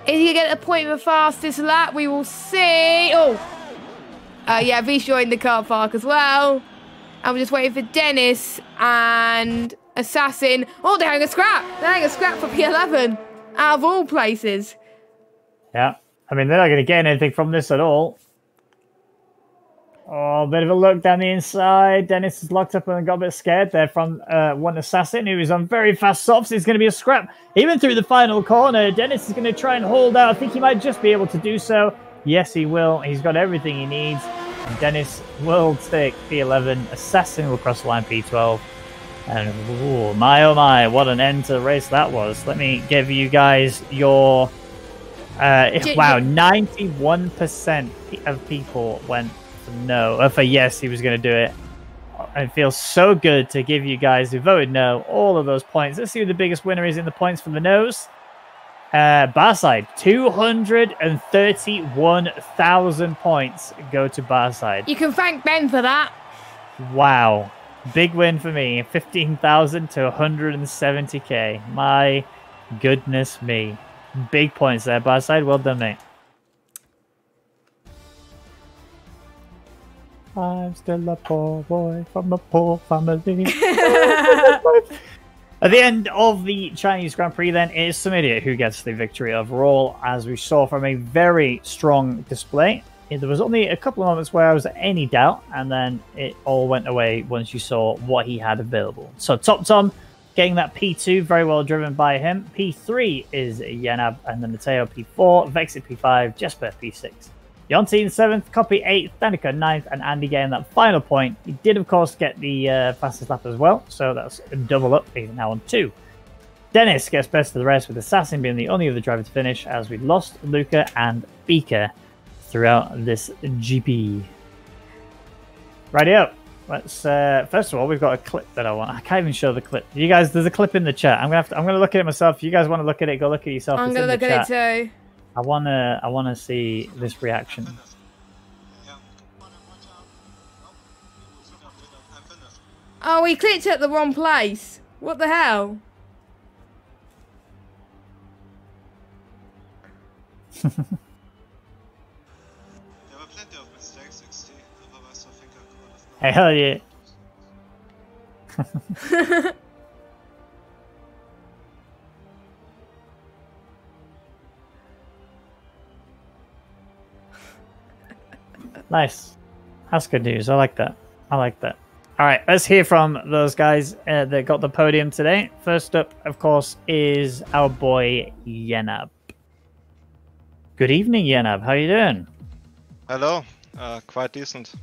Is he gonna get a point for the fastest lap? We will see. Yeah, V's joined the car park as well. And we're just waiting for Dennis and Assassin. Oh, they're having a scrap. They're having a scrap for P11, out of all places. Yeah, I mean, they're not gonna get anything from this at all. Oh, a bit of a look down the inside. Dennis is locked up and got a bit scared there from one Assassin who is on very fast softs. It's going to be a scrap. Even through the final corner, Dennis is going to try and hold out. I think he might just be able to do so. Yes, he will. He's got everything he needs. And Dennis will take P11. Assassin will cross the line P12. And ooh, my oh my, what an end to the race that was. Let me give you guys your... wow, 91% of people went for no, or for yes, he was going to do it. It feels so good to give you guys who voted no all of those points. Let's see who the biggest winner is in the points for the no's. Barside, 231,000 points go to Barside. You can thank Ben for that. Wow. Big win for me. 15,000 to 170k. My goodness me. Big points there, Barside. Well done, mate. I'm still a poor boy from a poor family. At the end of the Chinese Grand Prix, then, it is some idiot who gets the victory overall, as we saw from a very strong display. There was only a couple of moments where I was at any doubt, and then it all went away once you saw what he had available. So Top Tom getting that P2, very well driven by him. P3 is Yenab, and then Mateo P4, Vexit P5, Jesper P6. Yonti in 7th, Copy 8th, Danica 9th, and Andy getting that final point. He did, of course, get the fastest lap as well, so that's a double up. He's now on 2. Dennis gets best of the rest, with Assassin being the only other driver to finish, as we lost Luca and Beaker throughout this GP. Rightio. Let's first of all, we've got a clip that I want. I can't even show the clip. You guys, there's a clip in the chat. I'm gonna look at it myself. If you guys want to look at it, go look at it yourself. I'm gonna look at it too. I wanna see this reaction. Oh, we clicked at the wrong place. What the hell? There were plenty of mistakes, XT. Otherwise, I think I could have... Hell yeah. Nice. That's good news. I like that. I like that. All right, let's hear from those guys that got the podium today. First up, of course, is our boy Yenab. Good evening, Yenab. How you doing? Hello. Quite decent.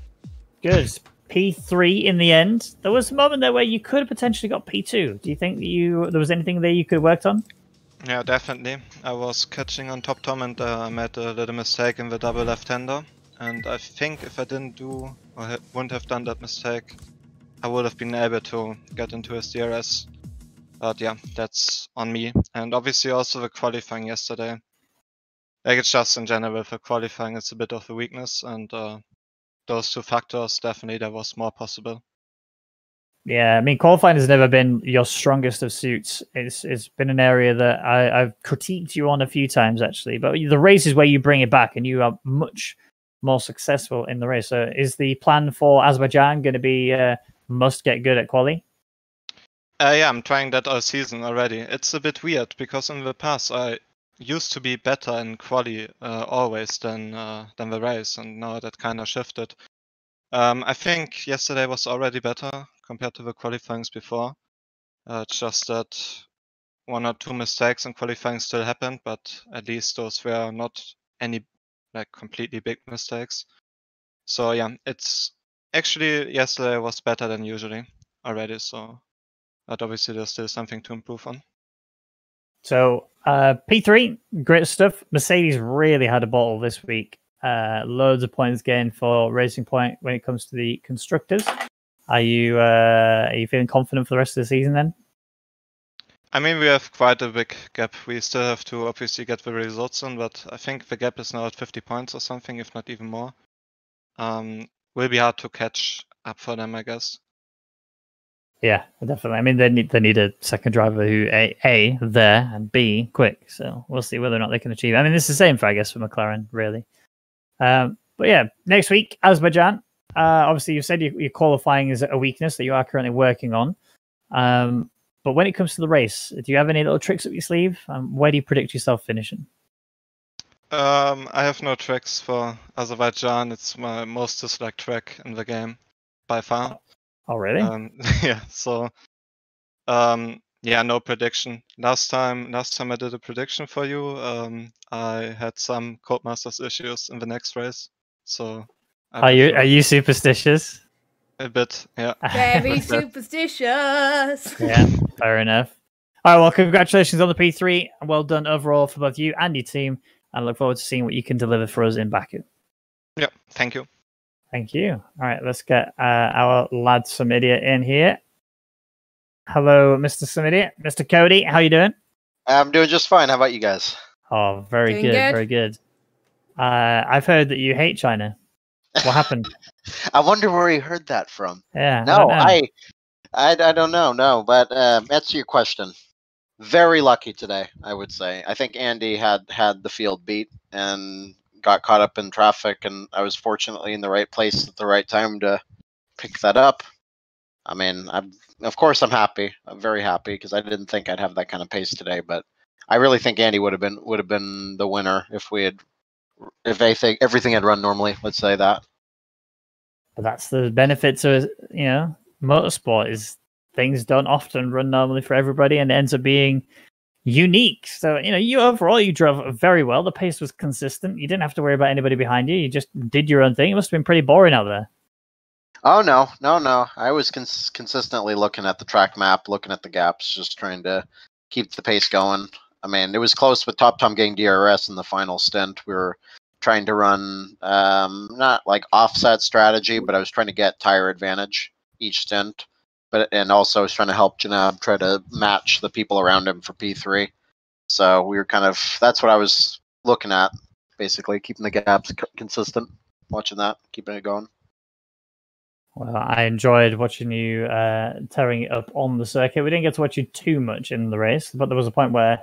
Good. P3 in the end. There was a moment there where you could have potentially got P2. Do you think that there was anything there you could have worked on? Yeah, definitely. I was catching on Top Tom and I made a little mistake in the double left-hander. And I think if I didn't do, or wouldn't have done that mistake, I would have been able to get into his DRS. But yeah, that's on me. And obviously also the qualifying yesterday. Like, it's just in general for qualifying, it's a bit of a weakness. And those two factors, definitely there was more possible. Yeah, I mean, qualifying has never been your strongest of suits. It's been an area that I've critiqued you on a few times, actually. But the races where you bring it back and you are much more successful in the race. So is the plan for Azerbaijan going to be must get good at quali? Yeah, I'm trying that all season already. It's a bit weird because in the past I used to be better in quali always than the race, and now that kind of shifted. I think yesterday was already better compared to the qualifyings before. It's just that 1 or 2 mistakes in qualifying still happened, but at least those were not any like completely big mistakes. So yeah, it's actually yesterday was better than usually already. So, but obviously there's still something to improve on. So P3, great stuff. Mercedes really had a bottle this week. Loads of points gained for Racing Point when it comes to the constructors. Are you feeling confident for the rest of the season then? I mean, we have quite a big gap. We still have to obviously get the results in, but I think the gap is now at 50 points or something, if not even more. Will be hard to catch up for them, I guess. Yeah, definitely. I mean, they need a second driver who A there and B quick. So we'll see whether or not they can achieve. I mean, it's the same for I guess for McLaren, really. But yeah, next week Azerbaijan. Obviously, you said your qualifying is a weakness that you are currently working on. But when it comes to the race, do you have any little tricks up your sleeve? Where do you predict yourself finishing? I have no tricks for Azerbaijan. It's my most disliked track in the game by far. Oh, really? Yeah. So, yeah, no prediction. Last time I did a prediction for you, I had some Codemasters issues in the next race. So, are you superstitious? A bit, yeah. Very superstitious. Yeah, fair enough. All right, well, congratulations on the P3, and well done overall for both you and your team. I look forward to seeing what you can deliver for us in Baku. Yeah, thank you. Thank you. All right, let's get our lad Some Idiot in here. Hello, Mr. Some Idiot. Mr. Cody, how you doing? I'm doing just fine. How about you guys? Oh, very Doing good, good. very good. I've heard that you hate China. What happened? I wonder where he heard that from. Yeah, No, I I don't know. No, but answer your question. Very lucky today, I would say. I think Andy had the field beat and got caught up in traffic, and I was fortunately in the right place at the right time to pick that up. I mean, of course I'm happy. I'm very happy because I didn't think I'd have that kind of pace today, but I really think Andy would have been the winner if everything had run normally. Let's say that. That's the benefit to motorsport is things don't often run normally for everybody, and it ends up being unique. So you overall you drove very well. The pace was consistent. You didn't have to worry about anybody behind you. You just did your own thing. It must have been pretty boring out there. Oh no. I was consistently looking at the track map, looking at the gaps, just trying to keep the pace going. I mean, it was close with Top Tom getting DRS in the final stint. We were trying to run not like offset strategy, but I was trying to get tire advantage each stint. And also I was trying to help Janab try to match the people around him for P3. So we were that's what I was looking at, basically keeping the gaps consistent, watching that, keeping it going. Well, I enjoyed watching you tearing it up on the circuit. We didn't get to watch you too much in the race, but there was a point where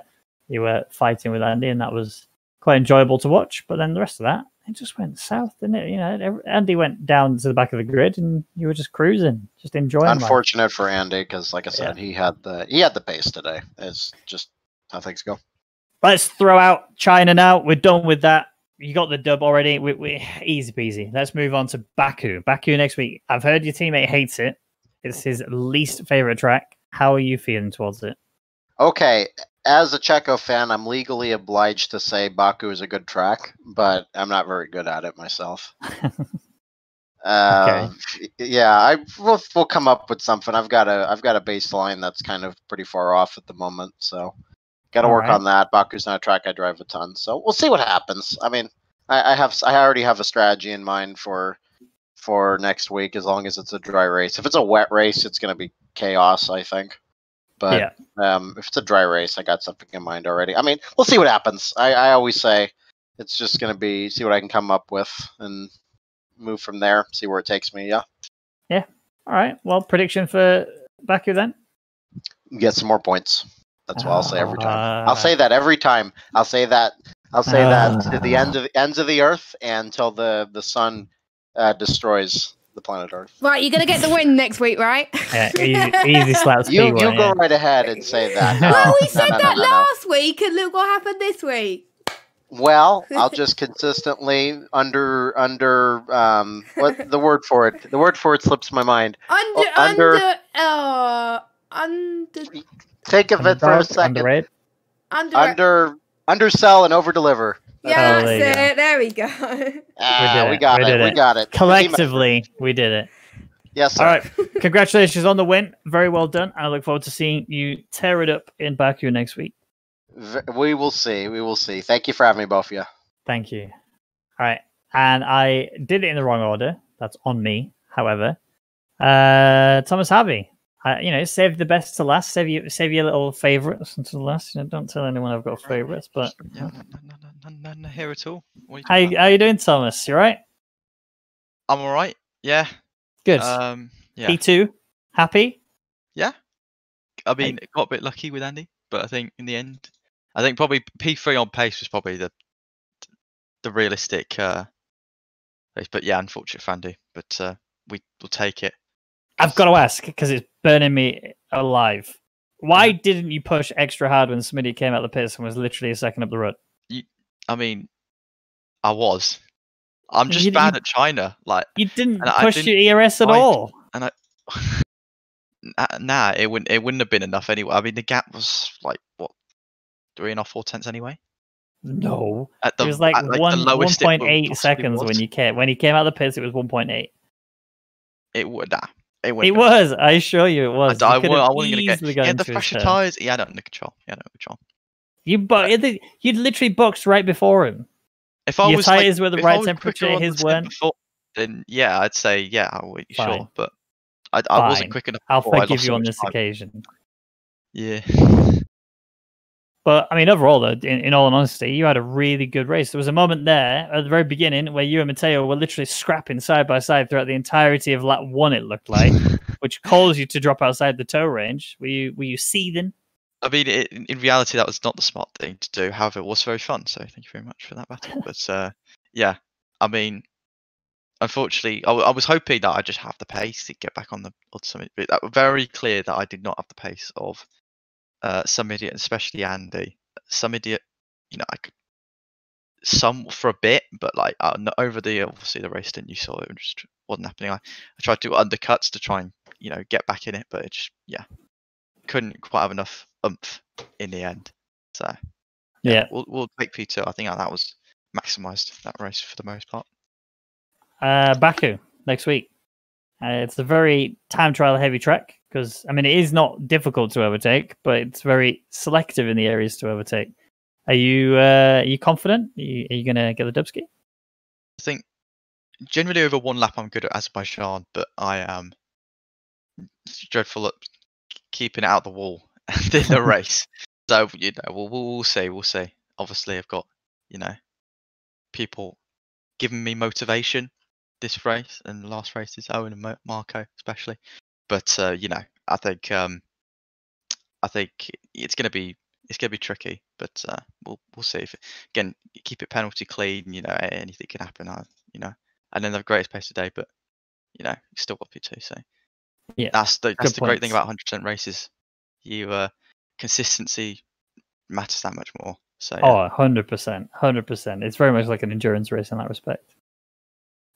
you were fighting with Andy, and that was quite enjoyable to watch. But then the rest of that, it just went south, didn't it? Andy went down to the back of the grid, and you were just cruising, just enjoying. Unfortunate for Andy, because like I said, he had the pace today. It's just how things go. Let's throw out China now. We're done with that. You got the dub already. We easy peasy. Let's move on to Baku. Baku next week. I've heard your teammate hates it. It's his least favorite track. How are you feeling towards it? Okay, as a Checo fan, I'm legally obliged to say Baku is a good track, but I'm not very good at it myself. Okay. Yeah, we'll come up with something. I've got a baseline that's kind of pretty far off at the moment, so got to work on that. Baku's not a track I drive a ton, so we'll see what happens. I mean, I already have a strategy in mind for next week, as long as it's a dry race. If it's a wet race, it's going to be chaos, I think. But if it's a dry race, I got something in mind already. I mean, we'll see what happens. I always say it's just going to be see what I can come up with and move from there, see where it takes me. Yeah. All right. Well, prediction for Baku then? Get some more points. That's what I'll say every time. I'll say that every time. I'll say that to the ends of the earth and until the sun destroys the planet Earth. Right, you're gonna get the win next week, right? Yeah, easy slaps. You go right ahead and say that. No, well, we said that last week, and look what happened this week. Well, I'll just under what the word for it? The word for it slips my mind. Under. Think of it for a second. Undersell and overdeliver. Yeah, that's it. There we go. We got it. Collectively, we did it. Yes, sir. All right. Congratulations on the win. Very well done. I look forward to seeing you tear it up in Baku next week. We will see. Thank you for having me, both of you. Thank you. All right. And I did it in the wrong order. That's on me. However, Thomas Harvey. Save the best to last. Save your little favorites until last. Don't tell anyone I've got favorites. But none here at all. How you doing, Thomas? You all right? I'm all right. Yeah. Good. Yeah. P2. Happy? Yeah. I mean, got a bit lucky with Andy, but I think in the end, probably P3 on pace was probably the realistic pace. But yeah, unfortunate for Andy. But we'll take it. I've got to ask, because it's burning me alive. Why didn't you push extra hard when Smitty came out of the pits and was literally a second up the road? I mean, I was. I'm just bad at China. Like you didn't push your ERS at all. And it wouldn't have been enough anyway. I mean, the gap was like what, 3.5-4 tenths anyway. No, it was like 1.8 seconds when he came out of the pits. It was 1.8. It would. Nah, it It wouldn't. was. I assure you, it was. I You could have wasn't going to get. easily He had into the his fresher turn. tires. He had it under control. You'd literally boxed right before him. If I Your was tires were the if I right was temperature, quicker on his the stint weren't. before, then yeah, I'd say yeah, I would, Fine. sure. But I wasn't quick enough. I'll before. I forgive lost you so on much this time. occasion. Yeah. But I mean, overall, though, in all honesty, you had a really good race. There was a moment there at the very beginning where you and Matteo were literally scrapping side by side throughout the entirety of lap 1. It looked like, which caused you to drop outside the tow range. Were you seething? I mean, in reality, that was not the smart thing to do. However, it was very fun. So thank you very much for that battle. But yeah, I mean, unfortunately, I was hoping that I just have the pace to get back on the summit. But that was very clear that I did not have the pace of some idiot, especially Andy. Some idiot, I could some for a bit, but like over the obviously the race didn't you saw it just wasn't happening. I tried to do undercuts to try and get back in it, but it just couldn't quite have enough oomph in the end. So Yeah. we'll take P2. I think that was maximised that race for the most part. Baku next week. It's a very time trial heavy track because I mean it is not difficult to overtake, but it's very selective in the areas to overtake. Are you confident? Are you gonna get the dubski? I think generally over one lap I'm good at Azerbaijan, but I am dreadful at keeping it out the wall in the race. So we'll see. We'll see. Obviously, I've got people giving me motivation this race and the last races, Owen and Marco especially. But I think it's gonna be tricky. But we'll see. If again keep it penalty clean, anything can happen. I didn't have the greatest pace today, but you still got P2. So yeah, that's the great thing points. about 100% races. Consistency matters that much more. So yeah. 100%. It's very much like an endurance race in that respect.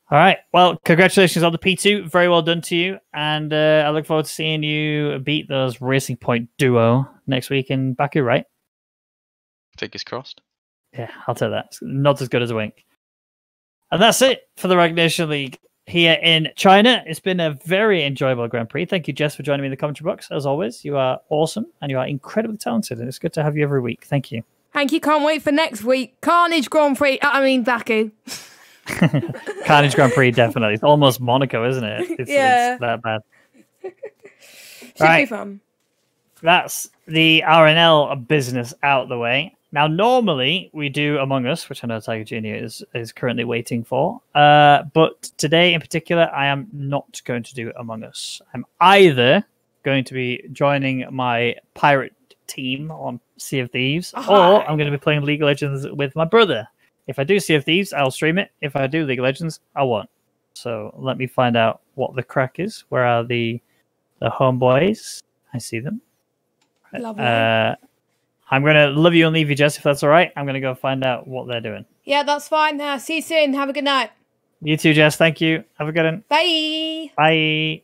All right. Well, congratulations on the P2. Very well done to you. And I look forward to seeing you beat those Racing Point duo next week in Baku, right? Fingers crossed. Yeah, I'll tell that. It's not as good as a wink. And that's it for the Rwagnation League here in China. It's been a very enjoyable Grand Prix. Thank you, Jess, for joining me in the commentary box. As always, you are awesome and you are incredibly talented. And it's good to have you every week. Thank you. Thank you. Can't wait for next week. Carnage Grand Prix. Baku. Carnage Grand Prix, definitely. It's almost Monaco, isn't it? It's that bad. Should be fun. That's the RNL business out the way. Now, normally we do Among Us, which I know Tiger Jr. is currently waiting for. But today in particular, I am not going to do Among Us. I'm either going to be joining my pirate team on Sea of Thieves, or I'm going to be playing League of Legends with my brother. If I do Sea of Thieves, I'll stream it. If I do League of Legends, I won't. So let me find out what the crack is. Where are the homeboys? I see them. Lovely. I'm going to love you and leave you, Jess, if that's all right. I'm going to go find out what they're doing. Yeah, that's fine. See you soon. Have a good night. You too, Jess. Thank you. Have a good one. Bye. Bye.